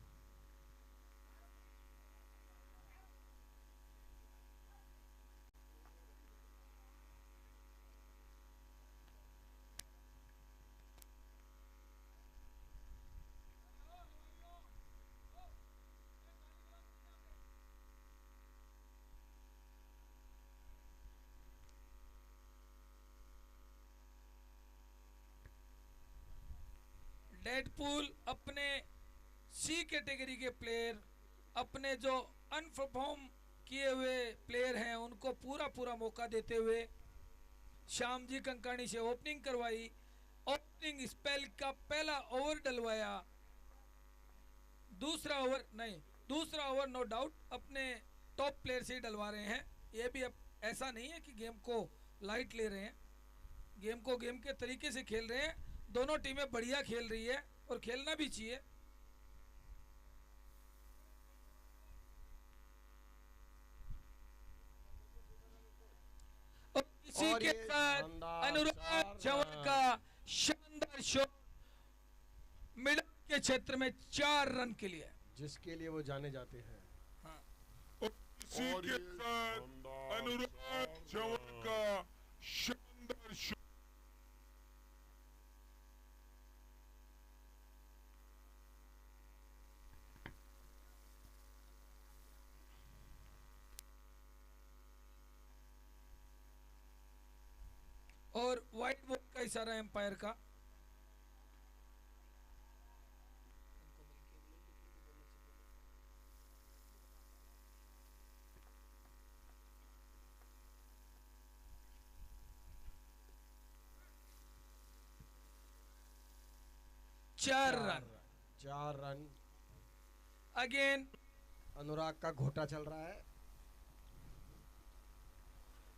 Speaker 2: डेडपूल अपने सी कैटेगरी के प्लेयर, अपने जो अनपरफॉर्म किए हुए प्लेयर हैं उनको पूरा मौका देते हुए श्याम जी कंकाणी से ओपनिंग करवाई। ओपनिंग स्पेल का पहला ओवर डलवाया। दूसरा ओवर नो डाउट अपने टॉप प्लेयर से ही डलवा रहे हैं। ये भी अब ऐसा नहीं है कि गेम को लाइट ले रहे हैं, गेम को गेम के तरीके से खेल रहे हैं। दोनों टीमें बढ़िया खेल रही है और खेलना भी चाहिए। और इसी
Speaker 4: और
Speaker 2: के
Speaker 4: ये
Speaker 2: साथ
Speaker 4: शानदार
Speaker 2: अनुराग झंवर का शानदार शॉट मिडल के क्षेत्र में 4 रन के लिए,
Speaker 4: जिसके लिए वो जाने जाते हैं।
Speaker 2: हाँ।
Speaker 1: और इसी
Speaker 5: और
Speaker 1: के
Speaker 5: ये
Speaker 1: साथ
Speaker 5: शानदार
Speaker 1: अनुराग चौहान का शानदार शॉट।
Speaker 2: और वाइट बॉल का इशारा एम्पायर का। चार रन।
Speaker 4: 4 रन।
Speaker 2: अगेन
Speaker 4: अनुराग का घोटा चल रहा है।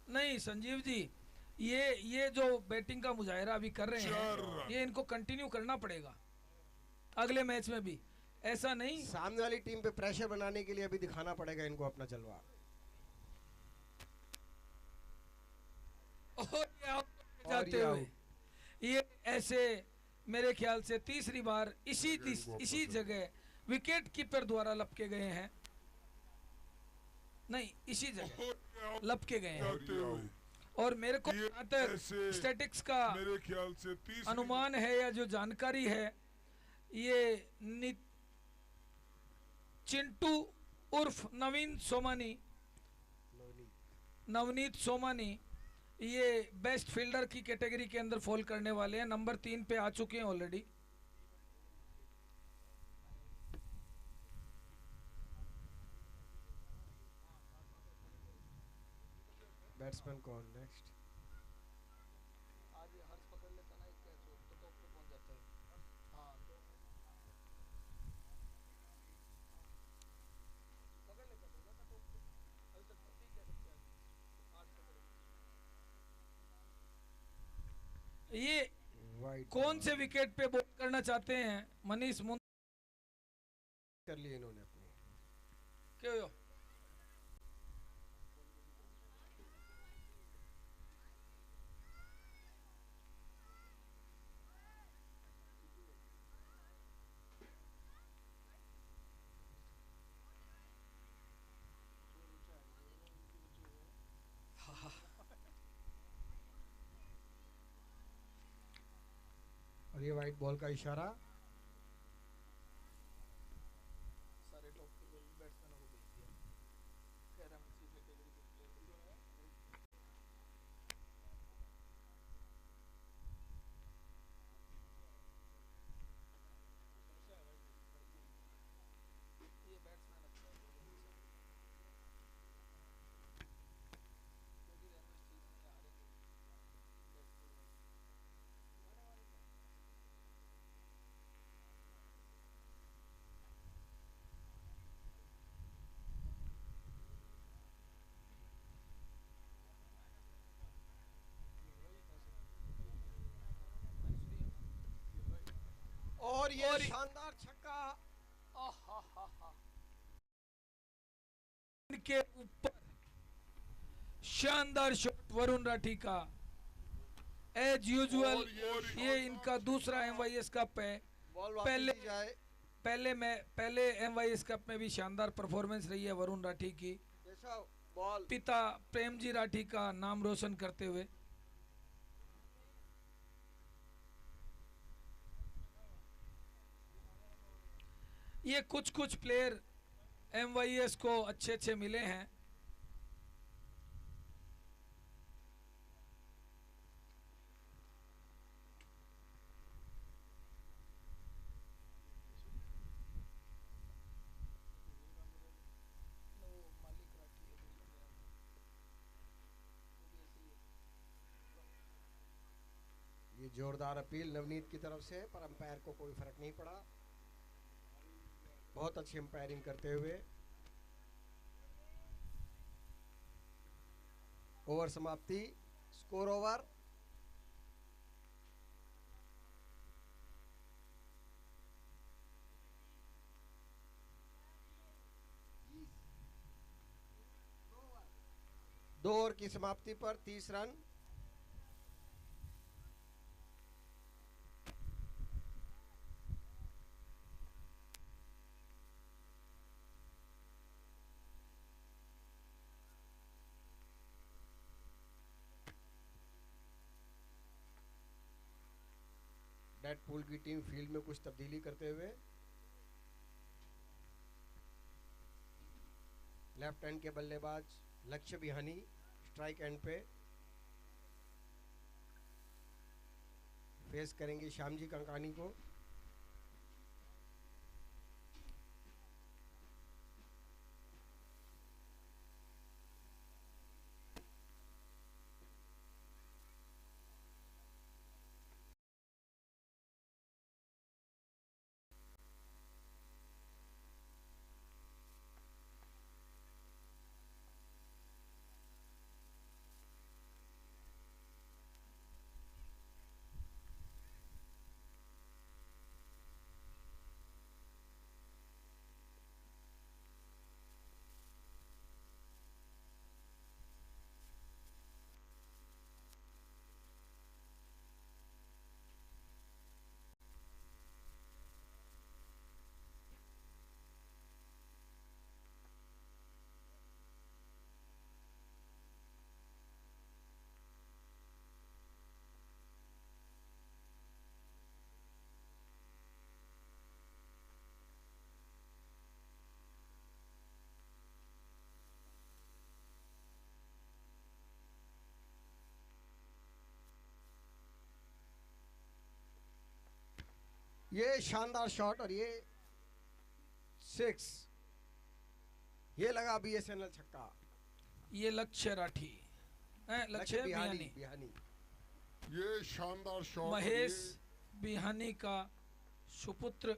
Speaker 2: नहीं संजीव जी, ये जो बैटिंग का मुजाहिरा अभी कर रहे हैं, ये इनको कंटिन्यू करना पड़ेगा अगले मैच में भी। ऐसा नहीं,
Speaker 4: सामने वाली टीम पे प्रेशर बनाने के लिए अभी दिखाना पड़ेगा इनको अपना जलवा।
Speaker 2: और ये out
Speaker 4: और
Speaker 2: जाते
Speaker 4: ये
Speaker 2: हुए ये ऐसे मेरे ख्याल से तीसरी बार इसी जगह विकेट कीपर द्वारा लपके गए हैं। नहीं, इसी जगह लपके गए हैं।
Speaker 1: जाते हुए
Speaker 2: और मेरे को
Speaker 1: ये
Speaker 2: जहाँ तक
Speaker 1: ऐसे
Speaker 2: स्टैटिक्स का
Speaker 1: मेरे ख्याल से 30
Speaker 2: अनुमान है या जो जानकारी है, ये चिंटू उर्फ नवनीत सोमानी ये बेस्ट फील्डर की कैटेगरी के अंदर फॉल करने वाले हैं। नंबर 3 पे आ चुके हैं ऑलरेडी।
Speaker 4: बैट्समैन कौन नेक्स्ट?
Speaker 2: ये
Speaker 4: वाइड
Speaker 2: कौन से विकेट पे बॉल करना चाहते हैं? मनीष
Speaker 4: कर लिए इन्होंने अपनी।
Speaker 2: क्यों यो?
Speaker 4: और ये वाइट बॉल का इशारा।
Speaker 2: सारे टॉप के बैट्समैनों को भेज दिया। कह रहा हूं इसी कैटेगरी के प्लेयर ये बैट्समैन अच्छा है। क्योंकि रनर्स चीज में आ रहे हैं।
Speaker 4: और ये
Speaker 2: और
Speaker 4: शानदार छक्का।
Speaker 2: इनके ऊपर शानदार शॉट वरुण राठी का। एज यूजुअल ये इनका दूसरा एमवाईएस कप है।
Speaker 4: बॉल
Speaker 2: पहले
Speaker 4: वापस जाए।
Speaker 2: पहले एमवाईएस कप में भी शानदार परफॉर्मेंस रही है वरुण राठी की,
Speaker 4: केशव बॉल।
Speaker 2: पिता प्रेमजी राठी का नाम रोशन करते हुए। ये कुछ प्लेयर एमवाईएस को अच्छे मिले हैं।
Speaker 4: ये जोरदार अपील नवनीत की तरफ से, पर अंपायर को कोई फर्क नहीं पड़ा। बहुत अच्छी अंपायरिंग करते हुए। ओवर समाप्ति। Score over. दो ओवर की समाप्ति पर 30 रन। डेड पूल की टीम फील्ड में कुछ तब्दीली करते हुए लेफ्ट हैंड के बल्लेबाज लक्ष्य बिहानी स्ट्राइक एंड पे फेस करेंगे श्यामजी कंकानी को। ये शानदार शॉट और ये 6, ये लगा बीएसएनएल छक्का।
Speaker 2: ये लक्ष्य राठी लक्ष्य बिहानी
Speaker 4: बिहानी
Speaker 1: ये शानदार शॉट
Speaker 2: महेश बिहानी का सुपुत्र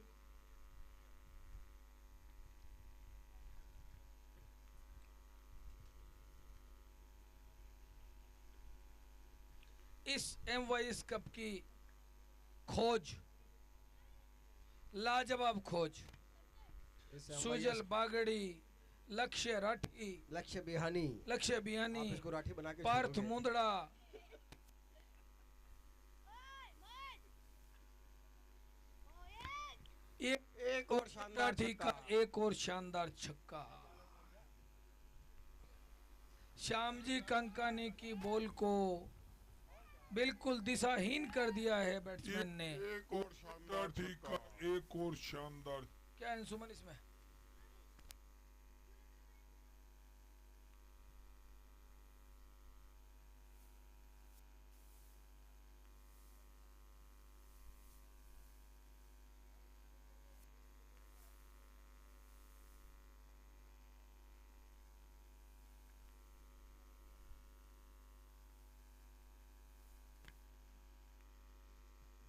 Speaker 2: इस एमवाईएस कप की खोज, लाजवाब खोज, सुजल बागड़ी, लक्ष्य राठी,
Speaker 4: लक्ष्य बिहानी,
Speaker 2: लक्ष्य बिहानी,
Speaker 4: आप इसको राठी बना के
Speaker 2: पार्थ
Speaker 4: छोड़ोगे।
Speaker 2: मुंदड़ा,
Speaker 4: एक और शानदार
Speaker 2: राठी का
Speaker 4: छक्का।
Speaker 2: एक और शानदार छक्का। श्यामजी कंकानी की बॉल को बिल्कुल दिशाहीन कर दिया है बैट्समैन ने।
Speaker 1: एक और शानदार ठीक का एक और शानदार।
Speaker 2: क्या है सुमन इसमें?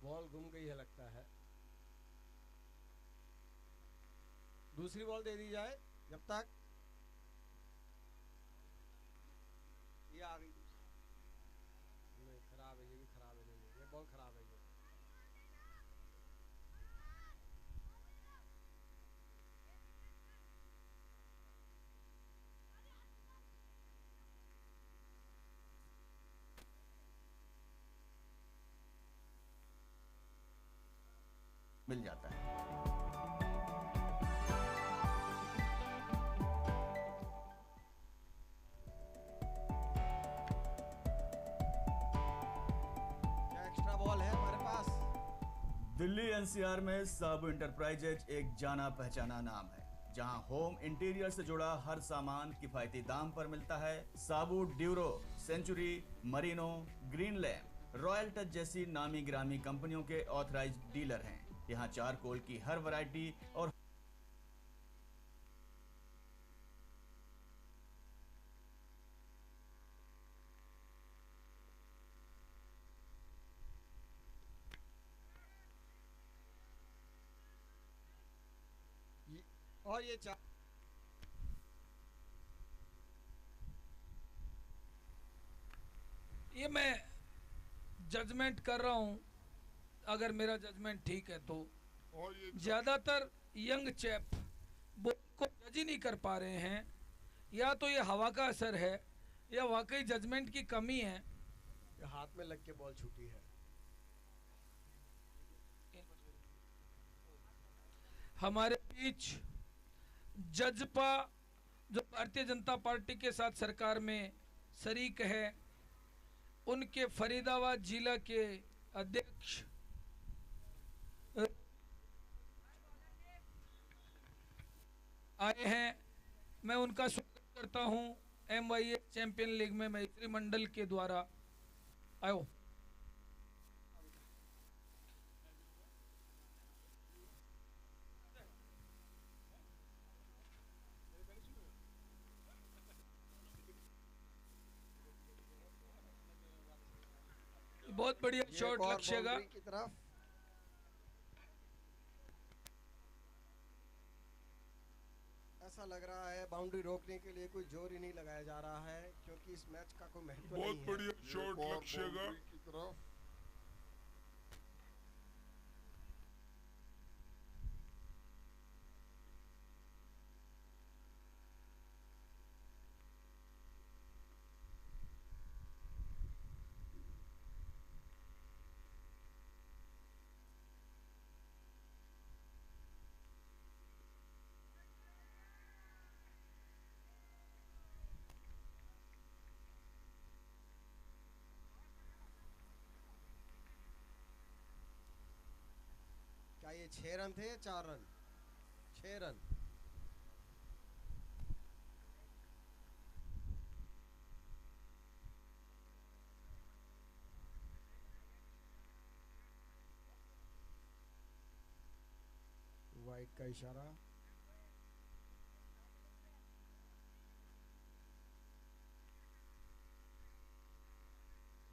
Speaker 4: बॉल गुम गई है लगता है। दूसरी बॉल दे दी जाए जब तक। ये आ गई नहीं, खराब है, ये भी खराब है। नहीं, ये बॉल खराब है। ये
Speaker 3: मिल जाता है।
Speaker 4: क्या एक्स्ट्रा बॉल है हमारे पास?
Speaker 3: दिल्ली एनसीआर में साबू इंटरप्राइजेज एक जाना पहचाना नाम है, जहां होम इंटीरियर से जुड़ा हर सामान किफायती दाम पर मिलता है। Sabu Duro, Century, Merino, green lamp, Royal Touch जैसी नामी ग्रामी कंपनियों के ऑथराइज्ड डीलर हैं। यहाँ चारकोल की हर वैरायटी और
Speaker 4: और ये
Speaker 2: ये मैं जजमेंट कर रहा हूं, अगर मेरा जजमेंट ठीक है तो।
Speaker 1: और ये
Speaker 2: ज्यादातर यंग चैप बॉल को जज ही नहीं कर पा रहे हैं, या तो ये हवा का असर है या वाकई जजमेंट की कमी है।
Speaker 4: हाथ में लग के बॉल छूटी है।
Speaker 2: हमारे बीच जजपा, जो भारतीय जनता पार्टी के साथ सरकार में शरीक है, उनके फरीदाबाद जिला के अध्यक्ष आए हैं, मैं उनका स्वागत करता हूं। MYA चैंपियन लीग में मैत्री मंडल के द्वारा आयो। बहुत बढ़िया
Speaker 4: ये
Speaker 2: शॉट
Speaker 4: एक और
Speaker 2: लक्ष्य का।
Speaker 4: बाउंड्री की तरफ। ऐसा लग रहा है बाउंड्री रोकने के लिए कोई जोर ही नहीं लगाया जा रहा है, क्योंकि इस मैच का कोई महत्व नहीं
Speaker 1: बहुत
Speaker 4: है।
Speaker 1: बढ़िया
Speaker 5: ये
Speaker 1: शॉट
Speaker 5: एक और
Speaker 1: लक्ष्य का।
Speaker 5: बाउंड्री की तरफ।
Speaker 4: क्या ये 6 रन थे या 4 रन? 6 रन। वाइड का इशारा।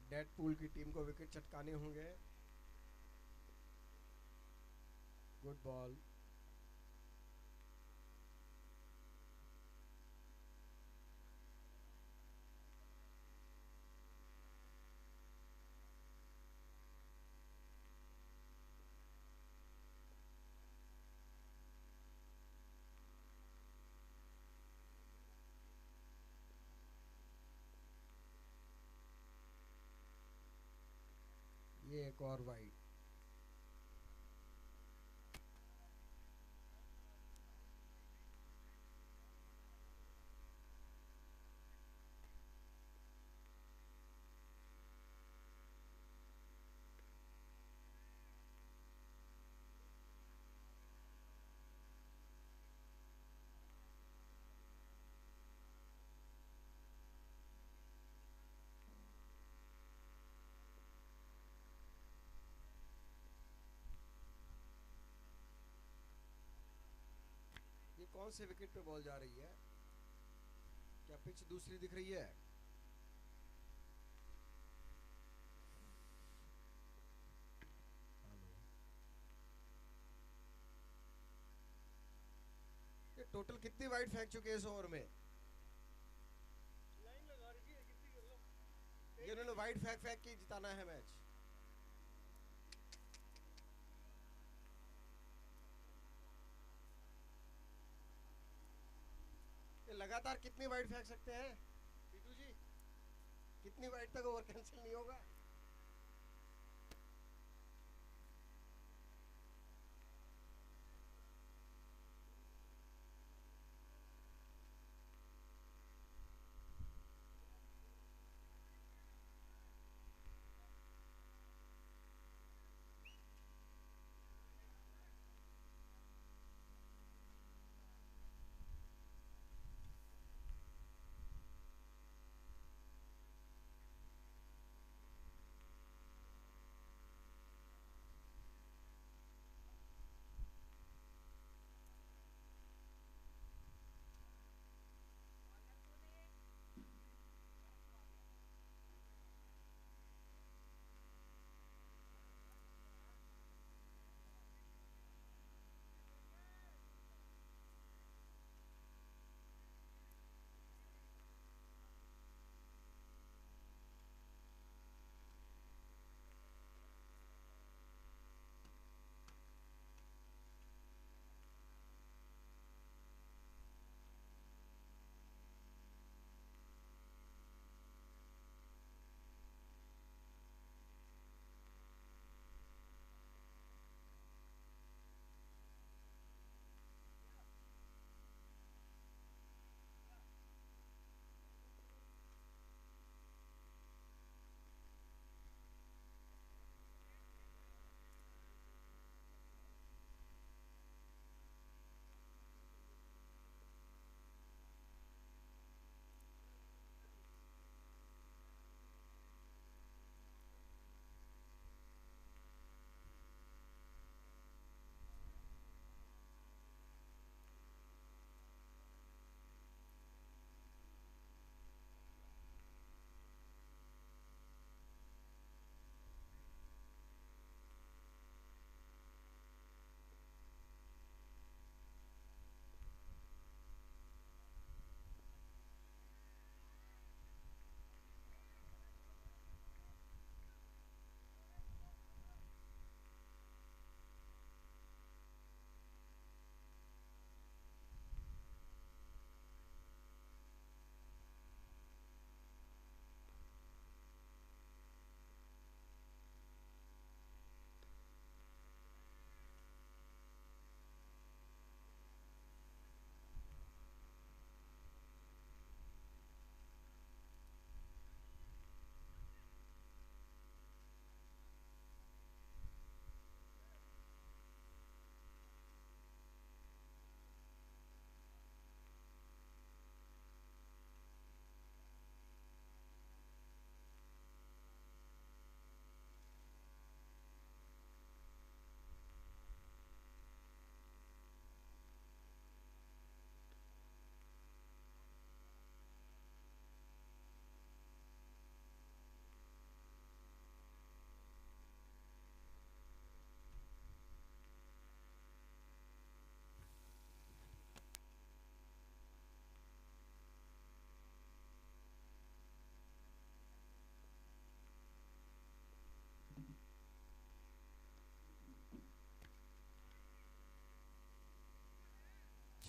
Speaker 4: डेडपूल की टीम को विकेट चटकाने होंगे। Good ball. ये एक और वाइड। ये कौन से विकेट पे बॉल जा रही है? क्या पिच दूसरी दिख रही है? ये टोटल कितनी वाइड फेंक चुके हैं इस ओवर में? ये उन्होंने वाइड फेंक फेंक के जिताना है मैच। ये लगातार कितनी वाइड फेंक सकते हैं पीटू जी? कितनी वाइड तक ओवर कैंसिल नहीं होगा?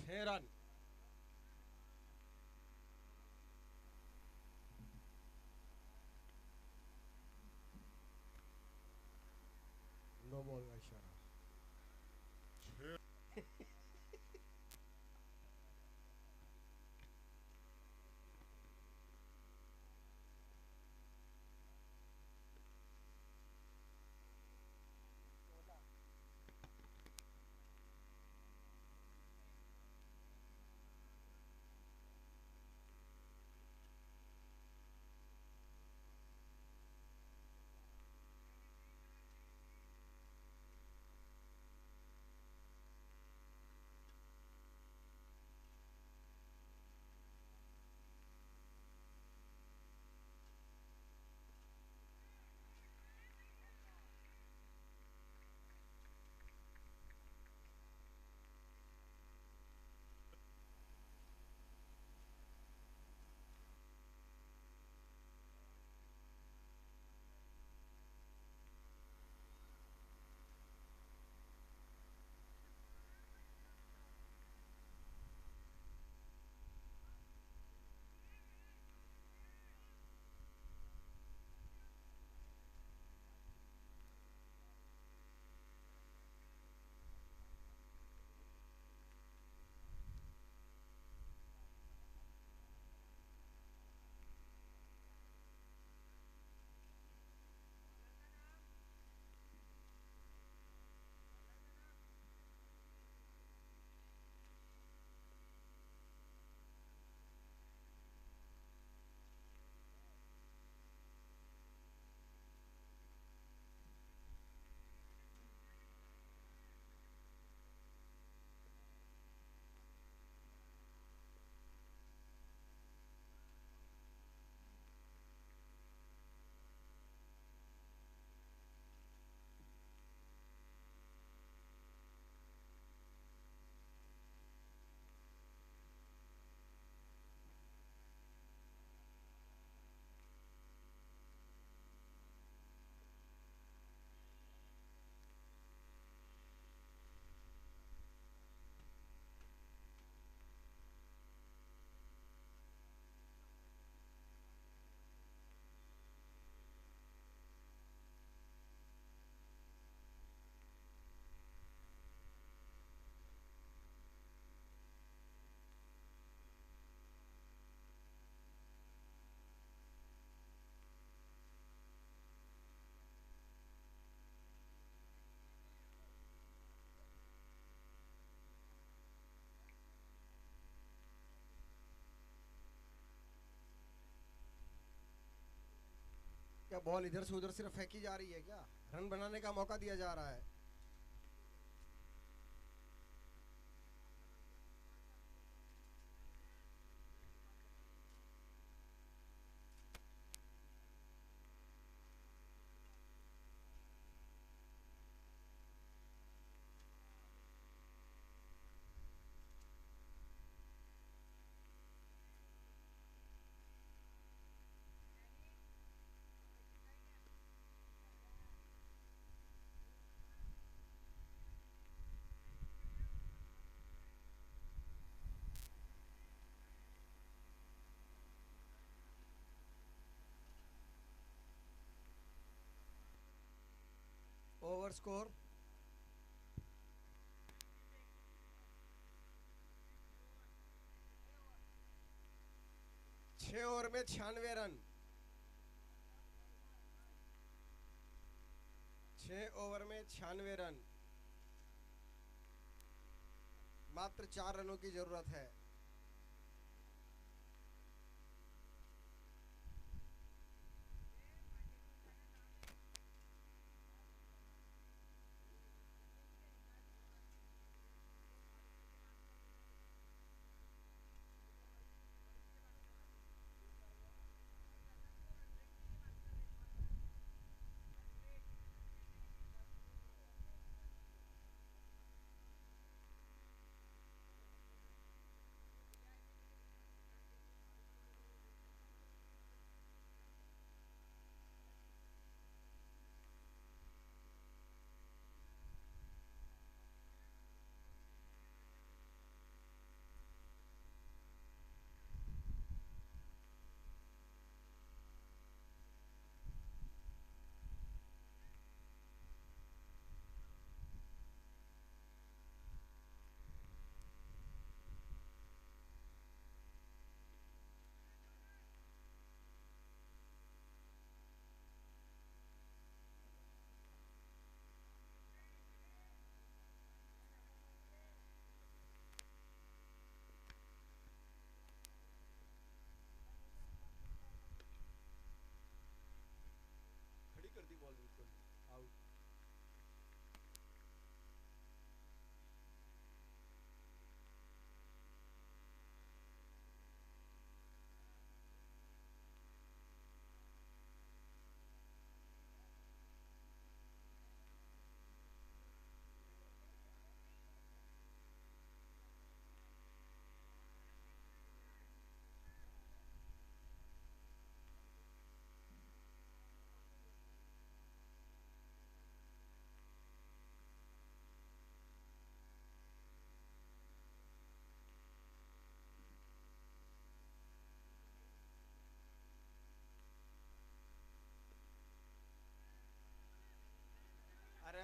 Speaker 4: 6 रन। नो बॉल का इशारा। क्या बॉल इधर से उधर सिर्फ फेंकी जा रही है क्या? रन बनाने का मौका दिया जा रहा है। ओवर स्कोर 6 ओवर में 96 रन। 6 ओवर में 96 रन। मात्र 4 रनों की जरूरत है।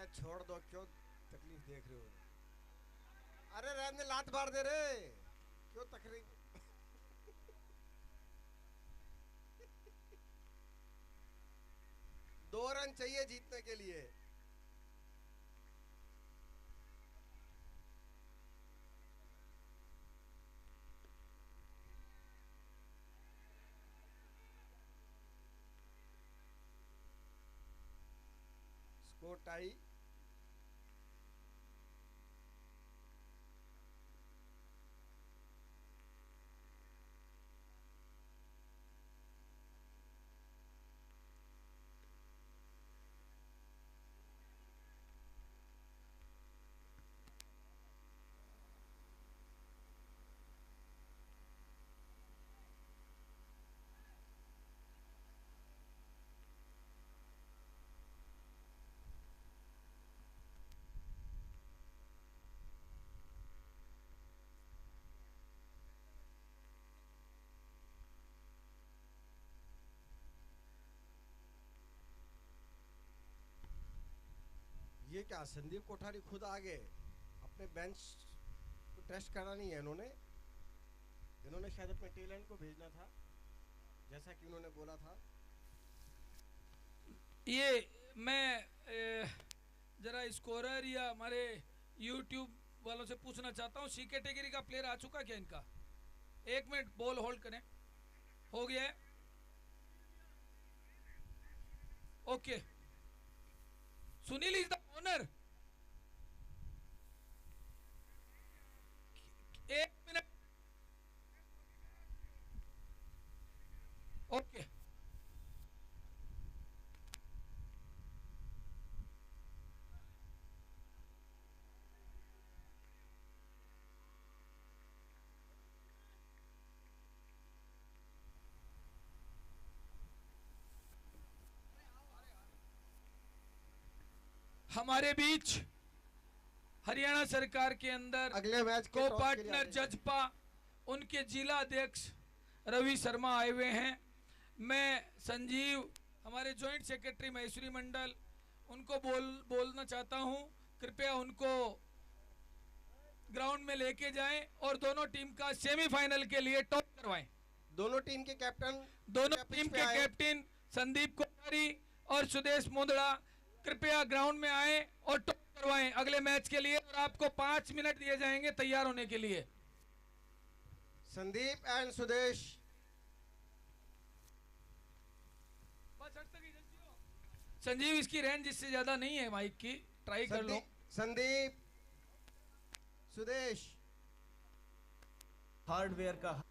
Speaker 4: मैच छोड़ दो, क्यों तकलीफ देख रहे हो? अरे रहने दे, लात मार दे रे, क्यों तकलीफ? 2 रन चाहिए जीतने के लिए। Score tie. ये क्या, संदीप कोठारी खुद आ गए? अपने बेंच को टेस्ट करना नहीं है इन्होंने शायद अपने टैलेंट को भेजना था, जैसा कि उन्होंने बोला था।
Speaker 2: ये मैं जरा स्कोरर या हमारे यूट्यूब वालों से पूछना चाहता हूँ, सी कैटेगरी का प्लेयर आ चुका क्या इनका? 1 मिनट बॉल होल्ड करें। हो गया है? Okay, Sunil is the owner. 1 minute. Okay, हमारे बीच हरियाणा सरकार के अंदर
Speaker 4: अगले मैच
Speaker 2: को पार्टनर जजपा उनके जिला अध्यक्ष रवि शर्मा आए हुए हैं। मैं संजीव, हमारे जॉइंट सेक्रेटरी महेश्वरी मंडल, उनको बोलना चाहता हूं, कृपया उनको ग्राउंड में लेके जाएं और दोनों टीम का सेमीफाइनल के लिए टॉप करवाएं।
Speaker 4: दोनों टीम के कैप्टन
Speaker 2: कैप्टन संदीप कोठारी और सुदेश मुंदड़ा कृपया ग्राउंड में आए और टॉप करवाएं अगले मैच के लिए, और आपको 5 मिनट दिए जाएंगे तैयार होने के लिए।
Speaker 4: संदीप एंड सुदेश।
Speaker 2: संजीव, इसकी रेंज इससे ज्यादा नहीं है माइक की, ट्राई कर लो।
Speaker 4: संदीप, सुदेश।
Speaker 3: हार्डवेयर का